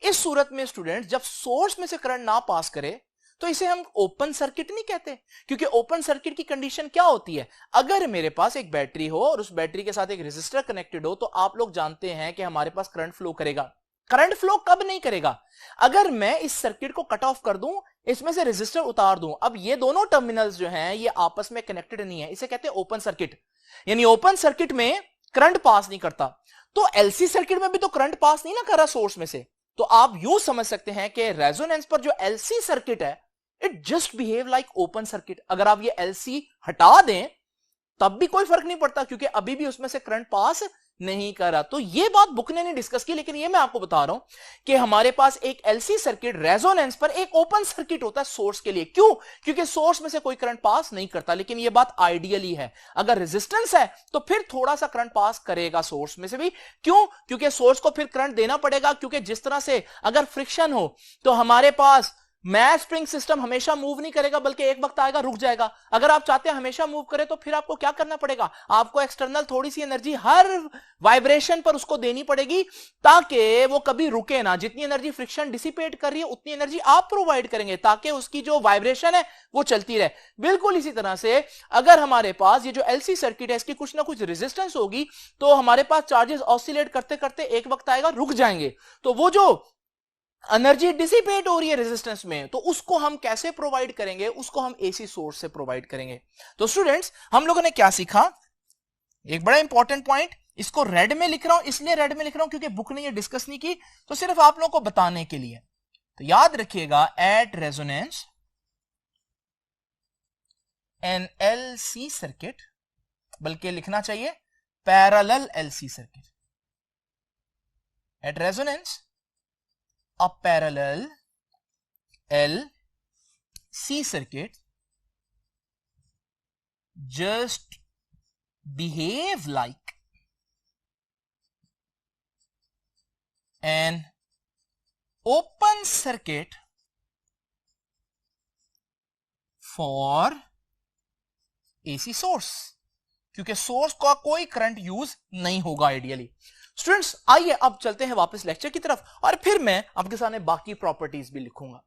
इस सूरत में स्टूडेंट जब सोर्स में से करंट ना पास करे तो इसे हम ओपन सर्किट नहीं कहते, क्योंकि ओपन सर्किट की कंडीशन क्या होती है? अगर मेरे पास एक बैटरी हो और उस बैटरी के साथ एक रेजिस्टर कनेक्टेड हो, तो आप लोग जानते हैं कि हमारे पास करंट फ्लो करेगा। करंट फ्लो कब नहीं करेगा? अगर मैं इस सर्किट को कट ऑफ कर दूं, इसमें से रेजिस्टर उतार दूं। अब ये दोनों टर्मिनल्स जो हैं ये आपस में कनेक्टेड नहीं है, इसे कहते हैं ओपन सर्किट। यानी ओपन सर्किट में करंट पास नहीं करता। तो एलसी सर्किट में भी तो करंट पास नहीं ना कर रहा सोर्स में से। तो आप यूं समझ सकते हैं कि रेजोनेंस पर जो एलसी सर्किट है it just behave like open circuit. अगर आप ये एलसी हटा दें तब भी कोई फर्क नहीं पड़ता, क्योंकि अभी भी उसमें से करंट पास नहीं कर रहा। तो ये बात बुक ने नहीं डिस्कस की, लेकिन ये मैं आपको बता रहा हूं कि हमारे पास एक एलसी सर्किट रेजोनेंस पर एक ओपन सर्किट होता है सोर्स के लिए। क्यों? क्योंकि सोर्स में से कोई करंट पास नहीं करता। लेकिन ये बात आइडियली है, अगर रेजिस्टेंस है तो फिर थोड़ा सा करंट पास करेगा सोर्स में से भी। क्यों? क्योंकि सोर्स को फिर करंट देना पड़ेगा, क्योंकि जिस तरह से अगर फ्रिक्शन हो तो हमारे पास मैथ स्प्रिंग सिस्टम हमेशा मूव नहीं करेगा, बल्कि एक वक्त आएगा रुक जाएगा। अगर आप चाहते हैं हमेशा मूव करे तो फिर आपको क्या करना पड़ेगा? आपको एक्सटर्नल थोड़ी सी एनर्जी हर वाइब्रेशन पर उसको देनी पड़ेगी ताकि वो कभी रुके ना। जितनी एनर्जी फ्रिक्शन डिसिपेट कर रही है उतनी एनर्जी आप प्रोवाइड करेंगे ताकि उसकी जो वाइब्रेशन है वो चलती रहे। बिल्कुल इसी तरह से अगर हमारे पास ये जो एलसी सर्किट है इसकी कुछ ना कुछ रेजिस्टेंस होगी तो हमारे पास चार्जेस ऑसिलेट करते करते एक वक्त आएगा रुक जाएंगे। तो वो जो एनर्जी डिसिपेट हो रही है रेजिस्टेंस में, तो उसको हम कैसे प्रोवाइड करेंगे? उसको हम एसी सोर्स से प्रोवाइड करेंगे। तो स्टूडेंट्स हम लोगों ने क्या सीखा? एक बड़ा इंपॉर्टेंट पॉइंट, इसको रेड में लिख रहा हूं, इसलिए रेड में लिख रहा हूं क्योंकि बुक ने ये डिस्कस नहीं की, तो सिर्फ आप लोगों को बताने के लिए। तो याद रखिएगा, at resonance an LC circuit, बल्कि लिखना चाहिए parallel LC circuit, at resonance a parallel LC circuit just behave like an open circuit for AC source, क्योंकि सोर्स का कोई करंट यूज नहीं होगा आइडियली। स्टूडेंट्स आइए अब चलते हैं वापस लेक्चर की तरफ, और फिर मैं आपके सामने बाकी प्रॉपर्टीज भी लिखूंगा।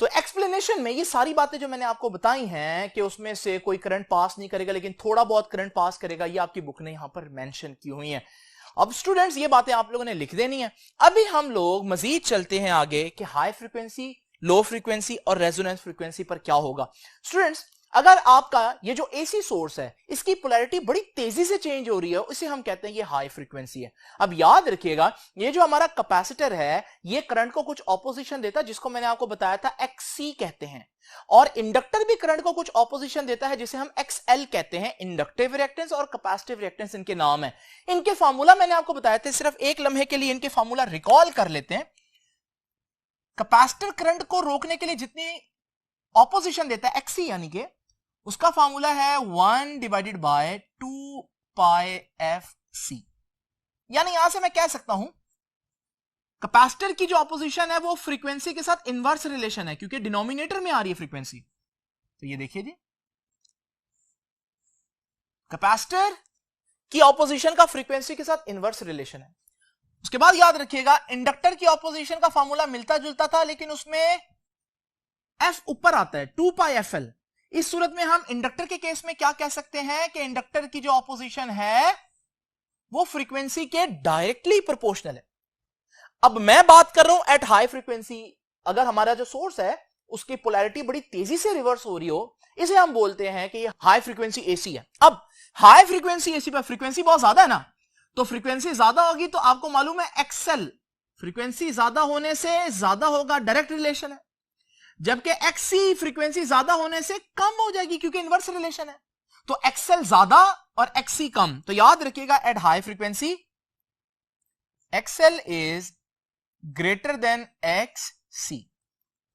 तो एक्सप्लेनेशन में ये सारी बातें जो मैंने आपको बताई हैं कि उसमें से कोई करंट पास नहीं करेगा लेकिन थोड़ा बहुत करंट पास करेगा, ये आपकी बुक ने यहां पर मेंशन की हुई है। अब स्टूडेंट्स ये बातें आप लोगों ने लिख देनी है। अभी हम लोग मजीद चलते हैं आगे कि हाई फ्रीक्वेंसी, लो फ्रीक्वेंसी और रेजोनेंस फ्रीक्वेंसी पर क्या होगा। स्टूडेंट्स अगर आपका ये जो एसी सोर्स है इसकी पोलैरिटी बड़ी तेजी से चेंज हो रही है, इसे हम कहते हैं ये हाई फ्रीक्वेंसी है। अब याद रखिएगा, ये जो हमारा कैपेसिटर है ये करंट को कुछ ऑपोजिशन देता है जिसको मैंने आपको बताया था एक्ससी कहते हैं, और इंडक्टर भी करंट को कुछ ऑपोजिशन देता है जिसे हम एक्सएल कहते हैं। इंडक्टिव रिएक्टेंस और कैपेसिटिव रिएक्टेंस इनके नाम है। इनके फार्मूला मैंने आपको बताया था, सिर्फ एक लम्हे के लिए इनके फार्मूला रिकॉल कर लेते हैं। कैपेसिटर करंट को रोकने के लिए जितनी ऑपोजिशन देता है एक्ससी, यानी कि उसका फार्मूला है 1 divided by 2 pi F C. यानी यहां से मैं कह सकता हूं कैपेसिटर की जो ऑपोजिशन है वो फ्रीक्वेंसी के साथ इनवर्स रिलेशन है, क्योंकि डिनोमिनेटर में आ रही है फ्रीक्वेंसी। तो ये देखिए जी, कैपेसिटर की ऑपोजिशन का फ्रीक्वेंसी के साथ इनवर्स रिलेशन है। उसके बाद याद रखिएगा, इंडक्टर की ऑपोजिशन का फार्मूला मिलता जुलता था, लेकिन उसमें एफ ऊपर आता है 2 पाई एफ एल। इस सूरत में हम इंडक्टर के केस में क्या कह सकते हैं कि इंडक्टर की जो ऑपोजिशन है वो फ्रीक्वेंसी के डायरेक्टली प्रोपोर्शनल है। अब मैं बात कर रहा हूं एट हाई फ्रीक्वेंसी, अगर हमारा जो सोर्स है उसकी पोलैरिटी बड़ी तेजी से रिवर्स हो रही हो, इसे हम बोलते हैं कि ये हाई फ्रीक्वेंसी एसी है। अब हाई फ्रीक्वेंसी एसी पर फ्रीक्वेंसी बहुत ज्यादा है ना, तो फ्रीक्वेंसी ज्यादा होगी तो आपको मालूम है एक्सएल, फ्रीक्वेंसी ज्यादा होने से ज्यादा होगा, डायरेक्ट रिलेशन है। जबकि एक्ससी फ्रीक्वेंसी ज्यादा होने से कम हो जाएगी क्योंकि इनवर्स रिलेशन है। तो एक्सएल ज्यादा और एक्ससी कम। तो याद रखिएगा, at high frequency XL is greater than एक्ससी।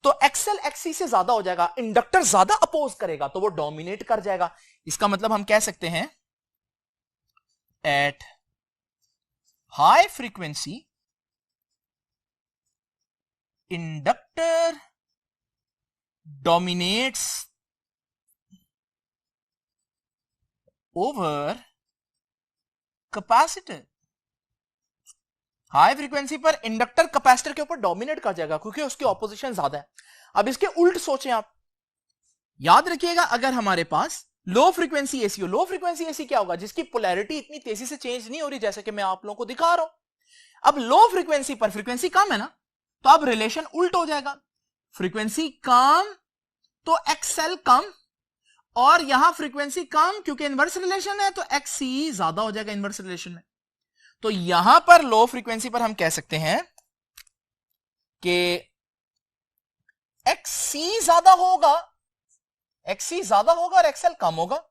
तो एक्सएल एक्ससी से ज्यादा हो जाएगा, इंडक्टर ज्यादा अपोज करेगा तो वो डोमिनेट कर जाएगा। इसका मतलब हम कह सकते हैं at high frequency inductor dominates over capacitor। High frequency पर इंडक्टर कैपेसिटर के ऊपर डोमिनेट कर जाएगा क्योंकि उसकी ऑपोजिशन ज्यादा है। अब इसके उल्ट सोचें आप, याद रखिएगा, अगर हमारे पास लो फ्रीक्वेंसी एसी हो, लो फ्रीक्वेंसी एसी क्या होगा? जिसकी पोलैरिटी इतनी तेजी से चेंज नहीं हो रही, जैसे कि मैं आप लोगों को दिखा रहा हूं। अब लो फ्रीक्वेंसी पर फ्रीक्वेंसी कम है ना, तो अब रिलेशन उल्ट हो जाएगा, फ्रीक्वेंसी कम तो एक्सएल कम, और यहां फ्रीक्वेंसी कम क्योंकि इनवर्स रिलेशन है तो एक्ससी ज्यादा हो जाएगा इनवर्स रिलेशन में। तो यहां पर लो फ्रीक्वेंसी पर हम कह सकते हैं कि एक्ससी ज्यादा होगा, एक्ससी ज्यादा होगा और एक्सएल कम होगा,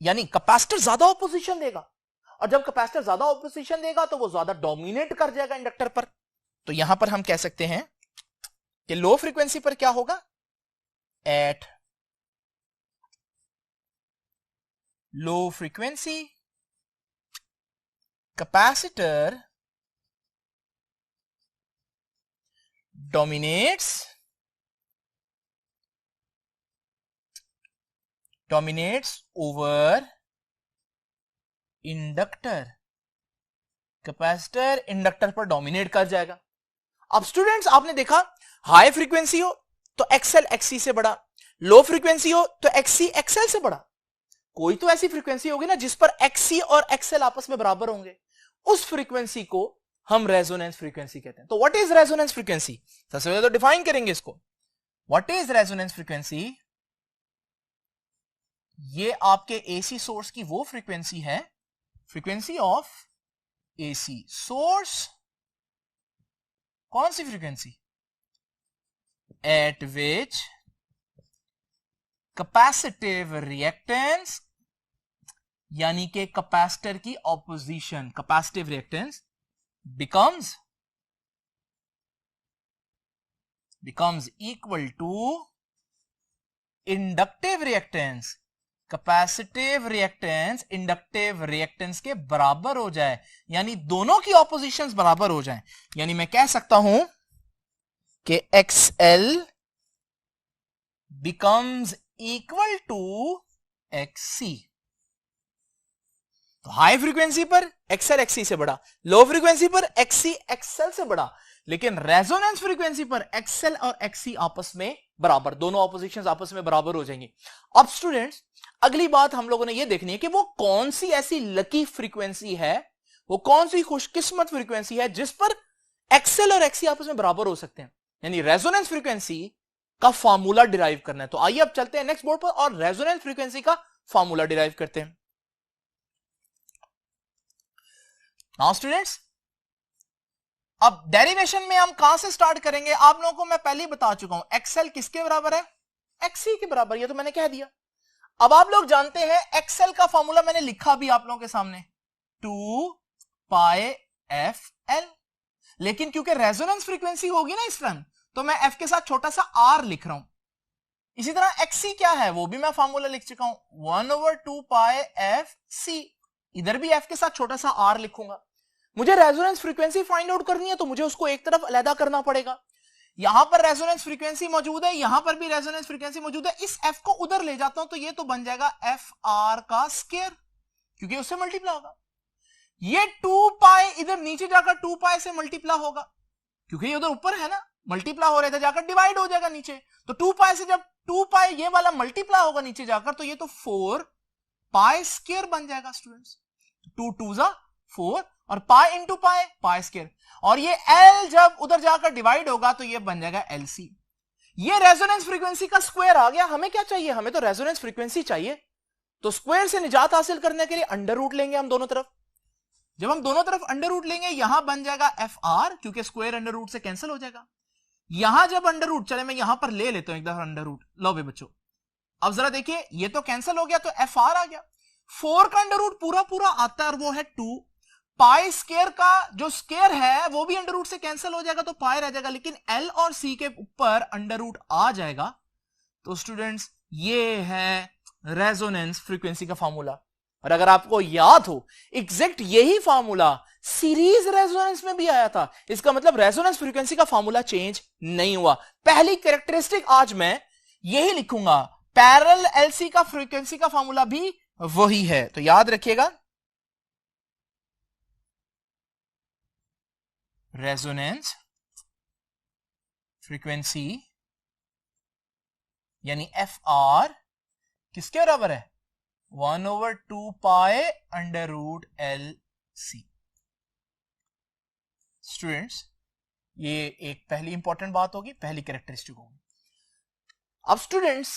यानी कैपेसिटर ज्यादा ऑपोजिशन देगा, और जब कैपेसिटर ज्यादा ऑपोजिशन देगा तो वो ज्यादा डोमिनेट कर जाएगा इंडक्टर पर। तो यहां पर हम कह सकते हैं कि लो फ्रीक्वेंसी पर क्या होगा, at low frequency capacitor dominates over inductor. Capacitor inductor पर डोमिनेट कर जाएगा। अब स्टूडेंट्स आपने देखा, हाई फ्रीक्वेंसी हो तो एक्सएल एक्ससी से बड़ा, लो फ्रीक्वेंसी हो तो एक्ससी एक्सएल से बड़ा। कोई तो ऐसी फ्रीक्वेंसी होगी ना जिस पर एक्ससी और एक्सएल आपस में बराबर होंगे, उस फ्रीक्वेंसी को हम रेजोनेंस फ्रीक्वेंसी कहते हैं। तो व्हाट इज रेजोनेंस फ्रीक्वेंसी? सबसे पहले तो डिफाइन करेंगे इसको। What is resonance frequency? ये आपके एसी सोर्स की वो फ्रीक्वेंसी है, फ्रीक्वेंसी ऑफ एसी सोर्स। कौन सी frequency? At which capacitive reactance, यानी कि कैपेसिटर की opposition, capacitive reactance becomes equal to inductive reactance. Capacitive reactance inductive reactance के बराबर हो जाए, यानी दोनों की ऑपोजिशंस बराबर हो जाए। यानी मैं कह सकता हूं कि XL becomes equal to XC। तो हाई फ्रीक्वेंसी पर XL XC से बड़ा, लो फ्रीक्वेंसी पर XC XL से बड़ा, लेकिन रेजोनेंस फ्रीक्वेंसी पर XL और XC आपस में बराबर, दोनों ऑपोजिशंस आपस में बराबर हो जाएंगी। अब स्टूडेंट्स, अगली बात हम लोगों ने यह देखनी है कि वो कौन सी ऐसी लकी फ्रीक्वेंसी है, वो कौन सी खुशकिस्मत फ्रीक्वेंसी है जिस पर XL और XC आपस में बराबर हो सकते हैं। यानी रेजोनेंस फ्रीक्वेंसी का फार्मूला डिराइव करना है। तो आइए अब चलते हैं नेक्स्ट बोर्ड पर और रेजोनेंस फ्रीक्वेंसी का फार्मूला डिराइव करते हैं। नाउ स्टूडेंट्स, अब डेरिवेशन में हम कहां से स्टार्ट करेंगे? आप लोगों को मैं पहले ही बता चुका हूं, XL किसके बराबर है? XC के बराबर, ये तो मैंने कह दिया। अब आप लोग जानते हैं XL का फॉर्मूला मैंने लिखा भी आप लोगों के सामने, 2 पाई FL। लेकिन क्योंकि रेजोनेंस फ्रीक्वेंसी होगी ना इस टाइम, तो मैं F के साथ छोटा सा R लिख रहा हूं। इसी तरह XC क्या है वो भी मैं फॉर्मूला लिख चुका हूं, 1/2 पाई FC। इधर भी F के साथ छोटा सा R लिखूंगा। मुझे रेजोनेंस फ्रीक्वेंसी फाइंड आउट करनी है, तो मुझे उसको एक तरफ अलग करना पड़ेगा। यहां पर रेजोनेंस फ्रीक्वेंसी मौजूद है, यहां पर भी रेजोनेंस फ्रीक्वेंसी मौजूद है। इस F को उधर ले जाता हूं तो ये तो बन जाएगा FR का स्क्वायर, क्योंकि उससे मल्टीप्लाई होगा। ये 2 पाई इधर नीचे जाकर 2 पाई से मल्टीप्लाई होगा, क्योंकि ये उधर ऊपर है ना, मल्टीप्लाई हो रहा था, जाकर डिवाइड हो जाएगा नीचे। तो 2 पाई से जब 2 पाई ये वाला मल्टीप्लाई होगा नीचे जाकर, तो ये तो 4 पाई स्क्वायर बन जाएगा स्टूडेंट्स। 2 2 जा 4 और pi into pi, pi square. और ये L जब उधर जाकर डिवाइड होगा तो ये बन जाएगा LC। ये रेजोनेंस फ्रीक्वेंसी का स्क्वायर आ गया। हमें क्या चाहिए? हमें तो रेजोनेंस फ्रीक्वेंसी चाहिए। तो स्क्वायर से निजात हासिल करने के लिए अंडर रूट लेंगे हम दोनों तरफ। जब हम दोनों तरफ अंडर रूट लेंगे, यहां बन जाएगा FR, क्योंकि स्क्वायर अंडर रूट से कैंसिल हो जाएगा। यहां जब अंडर रूट, चले मैं यहां पर ले लेता हूं एक दफा अंडर रूट। लो भाई बच्चों, अब जरा देखिए, ये तो कैंसिल हो गया, तो FR आ गया। 4 का अंडर रूट पूरा पूरा आता है और वो है 2। पाई स्क्वायर का जो स्क्वायर है वो भी अंडर रूट से कैंसिल हो जाएगा, तो पाई रह जाएगा, लेकिन L और C के ऊपर अंडर रूट आ जाएगा। तो स्टूडेंट्स, ये है रेजोनेंस फ्रीक्वेंसी का फार्मूला। और अगर आपको याद हो, एग्जैक्ट यही फार्मूला सीरीज रेजोनेंस में भी आया था। इसका मतलब रेजोनेंस फ्रीक्वेंसी का फार्मूला चेंज नहीं हुआ। पहली कैरेक्टरिस्टिक आज मैं यही लिखूंगा, पैरेलल LC का फ्रीक्वेंसी का फार्मूला भी वही है। तो याद रखिएगा, रेजोनेंस फ्रीक्वेंसी यानी FR किसके बराबर है? 1/2 pi under root LC। Students, ये एक पहली इंपॉर्टेंट बात होगी, पहली कैरेक्टरिस्टिक होगी। अब स्टूडेंट्स,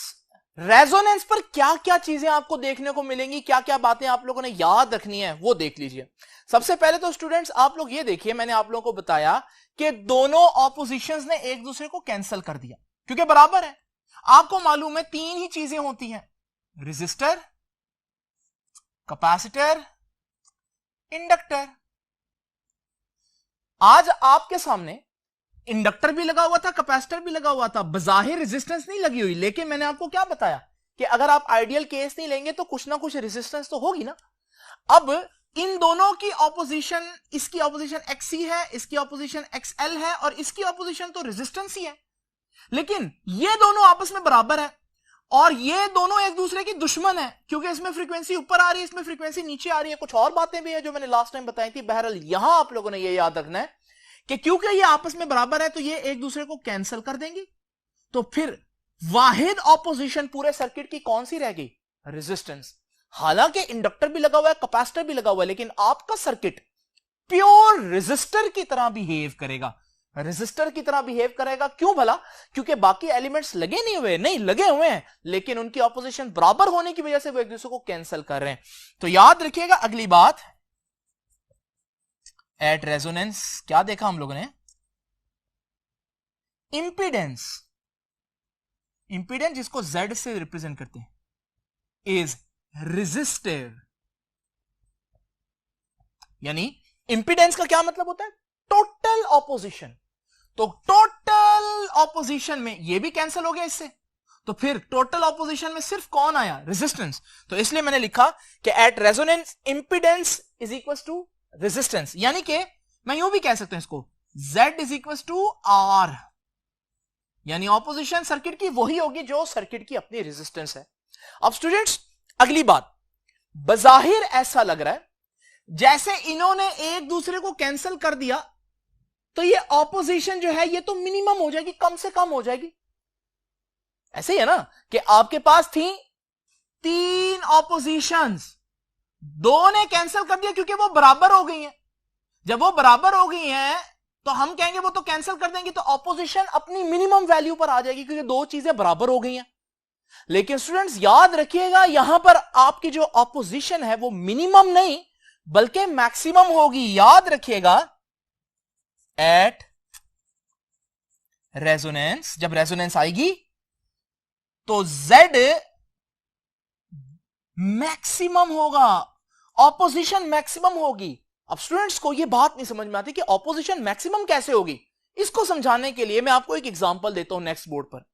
रेजोनेंस पर क्या क्या चीजें आपको देखने को मिलेंगी, क्या क्या बातें आप लोगों ने याद रखनी है, वो देख लीजिए। सबसे पहले तो स्टूडेंट्स, आप लोग ये देखिए, मैंने आप लोगों को बताया कि दोनों ऑपोजिशंस ने एक दूसरे को कैंसिल कर दिया क्योंकि बराबर है। आपको मालूम है 3 ही चीजें होती हैं, रेजिस्टर, कैपेसिटर, इंडक्टर। आज आपके सामने इंडक्टर भी लगा हुआ था, कैपेसिटर भी लगा हुआ था, बजाहिर रेजिस्टेंस नहीं लगी हुई, लेकिन मैंने आपको क्या बताया कि अगर आप आइडियल केस नहीं लेंगे तो कुछ ना कुछ रेजिस्टेंस तो होगी ना। अब इन दोनों की ऑपोजिशन, इसकी ऑपोजिशन XC है, इसकी ऑपोजिशन XL है, और इसकी ऑपोजिशन तो रेजिस्टेंस ही है, लेकिन ये दोनों आपस में बराबर है और ये दोनों एक दूसरे की दुश्मन है, क्योंकि इसमें फ्रीक्वेंसी ऊपर आ रही है, इसमें फ्रीक्वेंसी नीचे आ रही है। कुछ और बातें भी है जो मैंने लास्ट टाइम बताई थी। बहरहाल यहां आप लोगों ने ये याद रखना है कि क्योंकि ये आपस में बराबर है तो ये एक दूसरे को कैंसिल कर देंगी। तो फिर वाहिद ऑपोजिशन पूरे सर्किट की कौन सी रह गई? रेजिस्टेंस। हालांकि इंडक्टर भी लगा हुआ है, कैपेसिटर भी लगा हुआ है, लेकिन आपका सर्किट प्योर रेजिस्टर की तरह बिहेव करेगा। रेजिस्टर की तरह बिहेव करेगा, क्यों भला? क्योंकि बाकी एलिमेंट्स लगे नहीं लगे हुए हैं, लेकिन उनकी ऑपोजिशन बराबर होने की वजह से वो एक दूसरे को कैंसिल कर रहे हैं। तो याद रखिएगा अगली बात, एट रेजोनेंस क्या देखा हम लोगों ने? इंपीडेंस, इंपीडेंस जिसको Z से रिप्रेजेंट करते हैं, इज रेजिस्टिव। यानी इंपीडेंस का क्या मतलब होता है? Total opposition. तो टोटल ऑपोजिशन में ये भी कैंसिल हो गया इससे, तो फिर टोटल ऑपोजिशन में सिर्फ कौन आया? रेजिस्टेंस। तो इसलिए मैंने लिखा कि at resonance impedance is equal to resistance. यानी कि मैं यूं भी कह सकता हूं इसको, Z is equal to R, यानी ऑपोजिशन सर्किट की वही होगी जो सर्किट की अपनी रेजिस्टेंस है। अब स्टूडेंट्स अगली बात, बजाहिर ऐसा लग रहा है जैसे इन्होंने एक दूसरे को कैंसिल कर दिया, तो ये ऑपोजिशन जो है ये तो मिनिमम हो जाएगी, कम से कम हो जाएगी। ऐसे ही है ना कि आपके पास थी 3 ऑपोजिशंस, 2 ने कैंसिल कर दिया क्योंकि वो बराबर हो गई हैं। जब वो बराबर हो गई हैं तो हम कहेंगे वो तो कैंसिल कर देंगे, तो ऑपोजिशन अपनी मिनिमम वैल्यू पर आ जाएगी क्योंकि 2 चीजें बराबर हो गई हैं। लेकिन स्टूडेंट्स याद रखिएगा यहां पर आपकी जो ऑपोजिशन है वो मिनिमम नहीं बल्कि मैक्सिमम होगी। याद रखिएगा एट रेजोनेंस, जब रेजोनेंस आएगी तो Z मैक्सिमम होगा, ऑपोजिशन मैक्सिमम होगी। अब स्टूडेंट्स को यह बात नहीं समझ में आती कि ऑपोजिशन मैक्सिमम कैसे होगी। इसको समझाने के लिए मैं आपको एक एग्जांपल देता हूं नेक्स्ट बोर्ड पर।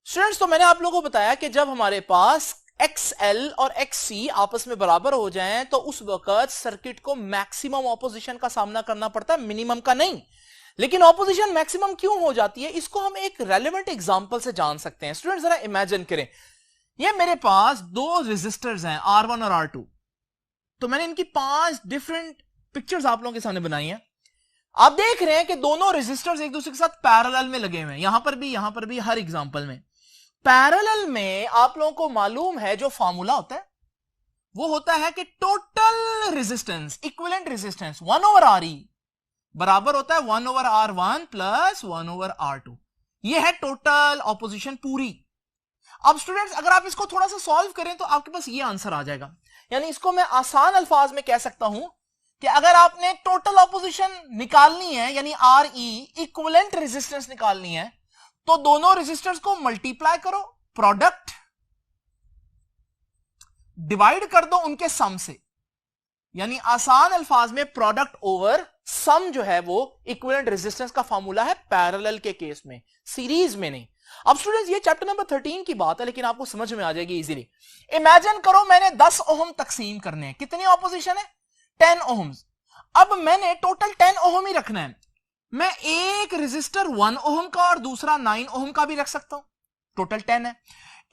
स्टूडेंट्स तो मैंने आप लोगों को बताया कि जब हमारे पास XL और XC आपस में बराबर हो जाएं तो उस वक्त सर्किट को मैक्सिमम ऑपोजिशन का सामना करना पड़ता है, मिनिमम का नहीं। लेकिन ऑपोजिशन मैक्सिमम क्यों हो जाती है, इसको हम एक रेलेवेंट एग्जांपल से जान सकते हैं। स्टूडेंट जरा इमेजिन करें, ये मेरे पास 2 रेजिस्टर्स हैं R1 और R2, तो मैंने इनकी 5 डिफरेंट पिक्चर्स आप लोगों के सामने बनाई हैं। आप देख रहे हैं कि दोनों रेजिस्टर्स एक दूसरे के साथ पैरेलल में लगे हुए हैं, यहां पर भी हर एग्जांपल में। पैरेलल में आप लोगों को मालूम है जो फार्मूला होता है वो होता है कि total resistance, equivalent resistance 1/RE बराबर होता है 1/R1 प्लस 1/R2। ये है टोटल ऑपोजिशन पूरी। अब स्टूडेंट्स अगर आप इसको थोड़ा सा सॉल्व करें तो आपके पास ये आंसर आ जाएगा। यानी इसको मैं आसान अल्फाज में कह सकता हूं कि अगर आपने टोटल ऑपोजिशन निकालनी है यानी RE इक्विवेलेंट रेजिस्टेंस निकालनी है तो दोनों रेजिस्टर्स को मल्टीप्लाई करो, प्रोडक्ट डिवाइड कर दो उनके सम से, यानी आसान अल्फाज में प्रोडक्ट ओवर सम जो है वो इक्विवेलेंट रेजिस्टेंस का फार्मूला है पैरेलल के केस में, सीरीज में नहीं। अब स्टूडेंट्स ये चैप्टर नंबर 13 की बात है लेकिन आपको समझ में आ जाएगी इजीली। इमेजिन करो मैंने 10 ओहम तकसीम करने हैं, कितनी ऑपोजिशन है? 10 ओहम्स। अब मैंने टोटल 10 ओहम ही रखना है। मैं एक रेजिस्टर 1 ओहम का और दूसरा 9 ओहम का भी रख सकता हूं, टोटल 10 है।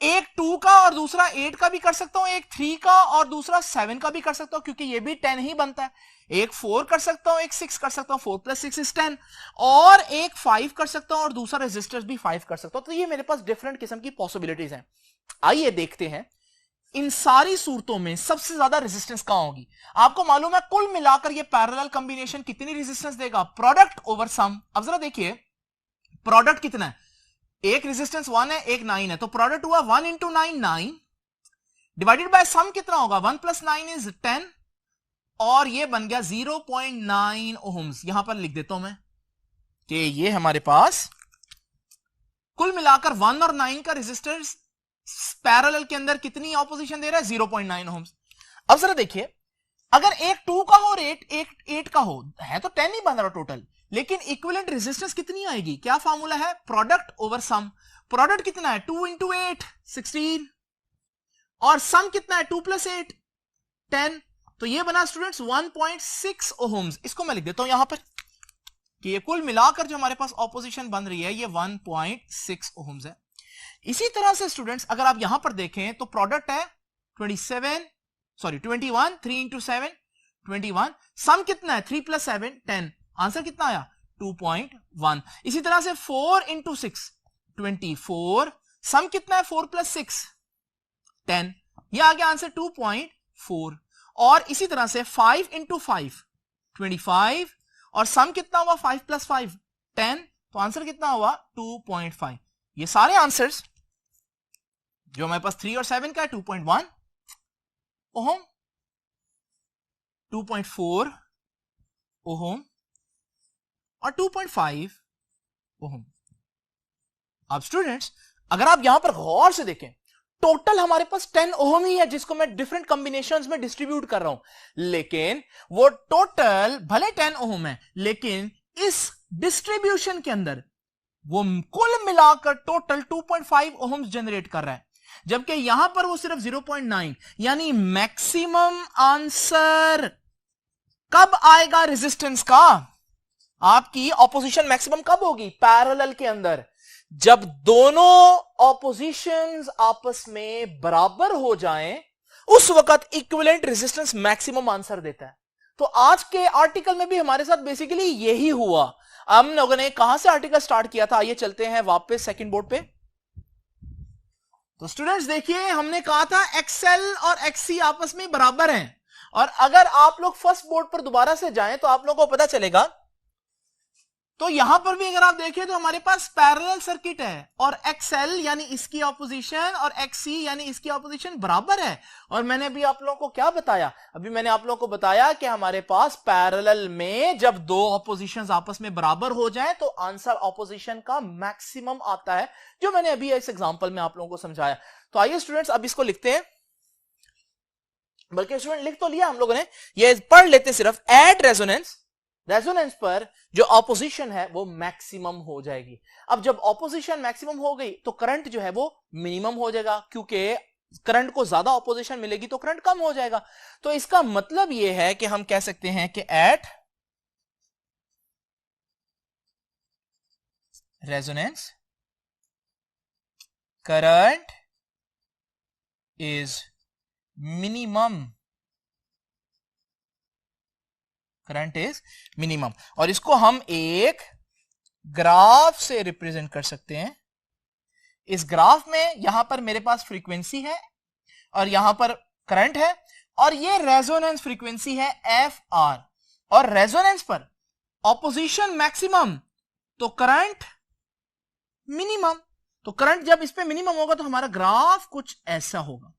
एक 2 का और दूसरा 8 का भी कर सकता हूं, एक 3 का और दूसरा 7 का भी कर सकता हूं क्योंकि ये भी 10 ही बनता है। एक 4 कर सकता हूं, एक 6 कर सकता हूं, 4 + 6 = 10, और एक 5 कर सकता हूं और दूसरा रेजिस्टर भी 5 कर सकता हूं। तो ये मेरे पास डिफरेंट किस्म की पॉसिबिलिटीज हैं। आइए देखते हैं इन सारी सूरतों में सबसे ज्यादा रेजिस्टेंस कहां होगी। आपको मालूम है कुल मिलाकर ये पैरेलल कॉम्बिनेशन कितनी रेजिस्टेंस देगा? Product over sum. अब जरा देखिए प्रोडक्ट कितना है, एक रेजिस्टेंस 1 है एक 9 है, तो प्रोडक्ट हुआ 1 × 9 9 डिवाइडेड बाय सम कितना होगा? 1 + 9 = 10 और ये बन गया 0.9 ओहम्स। यहां पर लिख देता हूं मैं कि ये हमारे पास कुल मिलाकर 1 और 9 का रेजिस्टेंस पैरेलल के अंदर कितनी ऑपोजिशन दे रहा है? 0.9 ओहम्स। अब जरा देखिए अगर एक 2 का हो और एक 8 का हो, है तो 10 ही बन रहा टोटल, लेकिन इक्विवेलेंट रेजिस्टेंस कितनी आएगी? क्या फार्मूला है? प्रोडक्ट ओवर सम। प्रोडक्ट कितना है? 2 × 8 16 और सम कितना है? 2 + 8 10। तो ये बना स्टूडेंट्स 1.6 ओहम्स। इसको मैं लिख देता हूं यहां पर कि ये कुल मिलाकर जो हमारे पास ऑपोजिशन बन रही है ये 1.6 ओहम्स है। इसी तरह से स्टूडेंट्स अगर आप यहां पर देखें तो प्रोडक्ट है 21, 3 × 7 21, सम कितना है? 3 + 7 10, आंसर कितना आया? 2.1। इसी तरह से 4 × 6 24, सम कितना है? 4 + 6 10, ये आ गया आंसर 2.4। और इसी तरह से 5 इंटू 5 25 और सम कितना हुआ 5 प्लस 5 10, तो आंसर कितना हुआ 2.5। ये सारे आंसर्स जो हमारे पास 3 और 7 का है 2.1 ओहम, 2.4 ओहम और 2.5 ओहम। अब स्टूडेंट्स अगर आप यहां पर गौर से देखें, टोटल हमारे पास 10 ओहम ही है जिसको मैं डिफरेंट कॉम्बिनेशंस में डिस्ट्रीब्यूट कर रहा हूं, लेकिन वो टोटल भले 10 ओहम है, लेकिन इस डिस्ट्रीब्यूशन के अंदर वो कुल मिलाकर टोटल 2.5 ओहम्स जनरेट कर रहा है, जबकि यहां पर वो सिर्फ 0.9, यानी मैक्सिमम आंसर कब आएगा रेजिस्टेंस का, आपकी ऑपोजिशन मैक्सिमम कब होगी पैरेलल के अंदर, जब दोनों ऑपोजिशंस आपस में बराबर हो जाएं, उस वक्त इक्विवेलेंट रेजिस्टेंस मैक्सिमम आंसर देता है। तो आज के आर्टिकल में भी हमारे साथ बेसिकली यही हुआ। हम लोगों ने कहां से आर्टिकल स्टार्ट किया था, आइए चलते हैं वापस सेकंड बोर्ड पे। तो स्टूडेंट्स देखिए, हमने कहा था एक्सएल और एक्ससी आपस में बराबर हैं, और अगर आप लोग फर्स्ट बोर्ड पर दोबारा से जाएं तो आप लोगों को पता चलेगा, तो यहां पर भी अगर आप देखें तो हमारे पास पैरेलल सर्किट है, और एक्सएल यानी इसकी ऑपोजिशन और एक्ससी यानी इसकी ऑपोजिशन बराबर है। और मैंने अभी आप लोगों को क्या बताया, अभी मैंने आप लोगों को बताया कि हमारे पास पैरेलल में जब दो ऑपोजिशंस आपस में बराबर हो जाएं तो आंसर ऑपोजिशन का मैक्सिमम आता है, जो मैंने अभी इस एग्जांपल में आप लोगों को समझाया। तो आइए स्टूडेंट्स अब इसको लिखते हैं, बल्कि स्टूडेंट लिख तो लिया हम लोगों ने, ये पढ़ लेते सिर्फ। एट रेजोनेंस, रेजोनेंस पर जो ऑपोजिशन है वो मैक्सिमम हो जाएगी। अब जब ऑपोजिशन मैक्सिमम हो गई तो करंट जो है वो मिनिमम हो जाएगा, क्योंकि करंट को ज्यादा ऑपोजिशन मिलेगी तो करंट कम हो जाएगा। तो इसका मतलब ये है कि हम कह सकते हैं कि at resonance current is minimum, current is minimum. और इसको हम एक ग्राफ से रिप्रेजेंट कर सकते हैं। इस ग्राफ में यहां पर मेरे पास फ्रीक्वेंसी है और यहां पर करंट है, और ये रेजोनेंस फ्रीक्वेंसी है एफ आर, और रेजोनेंस पर ऑपोजिशन मैक्सिमम तो करंट मिनिमम। तो करंट जब इस पे मिनिमम होगा तो हमारा ग्राफ कुछ ऐसा होगा।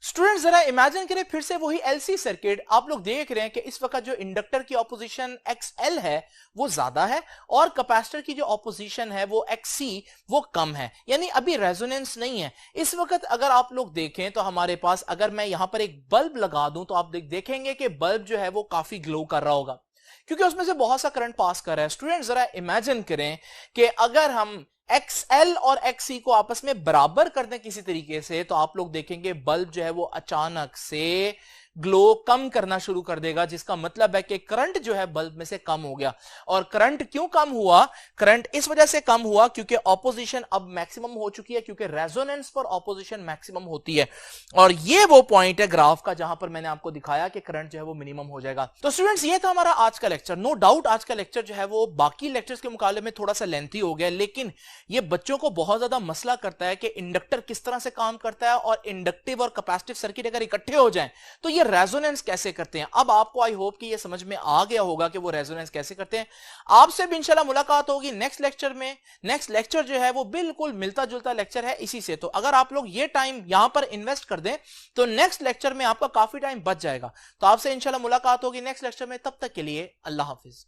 स्टूडेंट जरा इमेजिन करें फिर से वही एलसी सर्किट, आप लोग देख रहे हैं कि इस वक्त जो इंडक्टर की ऑपोजिशन एक्सएल है वो ज्यादा है, और कैपेसिटर की जो ऑपोजिशन है वो एक्ससी वो कम है, यानी अभी रेजोनेंस नहीं है। इस वक्त अगर आप लोग देखें तो हमारे पास, अगर मैं यहां पर एक बल्ब लगा दूं तो आप देखेंगे कि बल्ब जो है वो काफी ग्लो कर रहा होगा, क्योंकि उसमें से बहुत सा करंट पास कर रहा है। स्टूडेंट जरा इमेजिन करें कि अगर हम XL और XC को आपस में बराबर कर दें किसी तरीके से, तो आप लोग देखेंगे बल्ब जो है वो अचानक से ग्लो कम करना शुरू कर देगा, जिसका मतलब है कि करंट जो है बल्ब में से कम हो गया। और करंट क्यों कम हुआ, करंट इस वजह से कम हुआ क्योंकि ऑपोजिशन अब मैक्सिमम हो चुकी है, क्योंकि रेजोनेंस पर ऑपोजिशन मैक्सिमम होती है। और ये वो पॉइंट है ग्राफ का जहां पर मैंने आपको दिखाया कि करंट जो है वो मिनिमम हो जाएगा। तो स्टूडेंट्स ये था हमारा आज का लेक्चर। नो डाउट आज का लेक्चर जो है वो बाकी लेक्चर्स के मुकाबले में थोड़ा सा लेंथी हो गया, लेकिन ये बच्चों को बहुत ज्यादा मसला करता है कि इंडक्टर किस तरह से काम करता है, और इंडक्टिव और कैपेसिटिव सर्किट अगर इकट्ठे हो जाएं तो ये रेजोनेंस कैसे करते हैं। अब आपको आई होप कि ये समझ में आ गया होगा कि वो रेजोनेंस कैसे करते हैं। आपसे भी इंशाल्लाह मुलाकात होगी नेक्स्ट लेक्चर में। नेक्स्ट लेक्चर जो है वो बिल्कुल मिलता जुलता लेक्चर है इसी से, तो अगर आप लोग ये टाइम यहां पर इन्वेस्ट कर दें तो नेक्स्ट लेक्चर में आपका काफी टाइम बच जाएगा। तो आपसे इंशाल्लाह मुलाकात होगी नेक्स्ट लेक्चर में, तब तक के लिए अल्लाह हाफिज।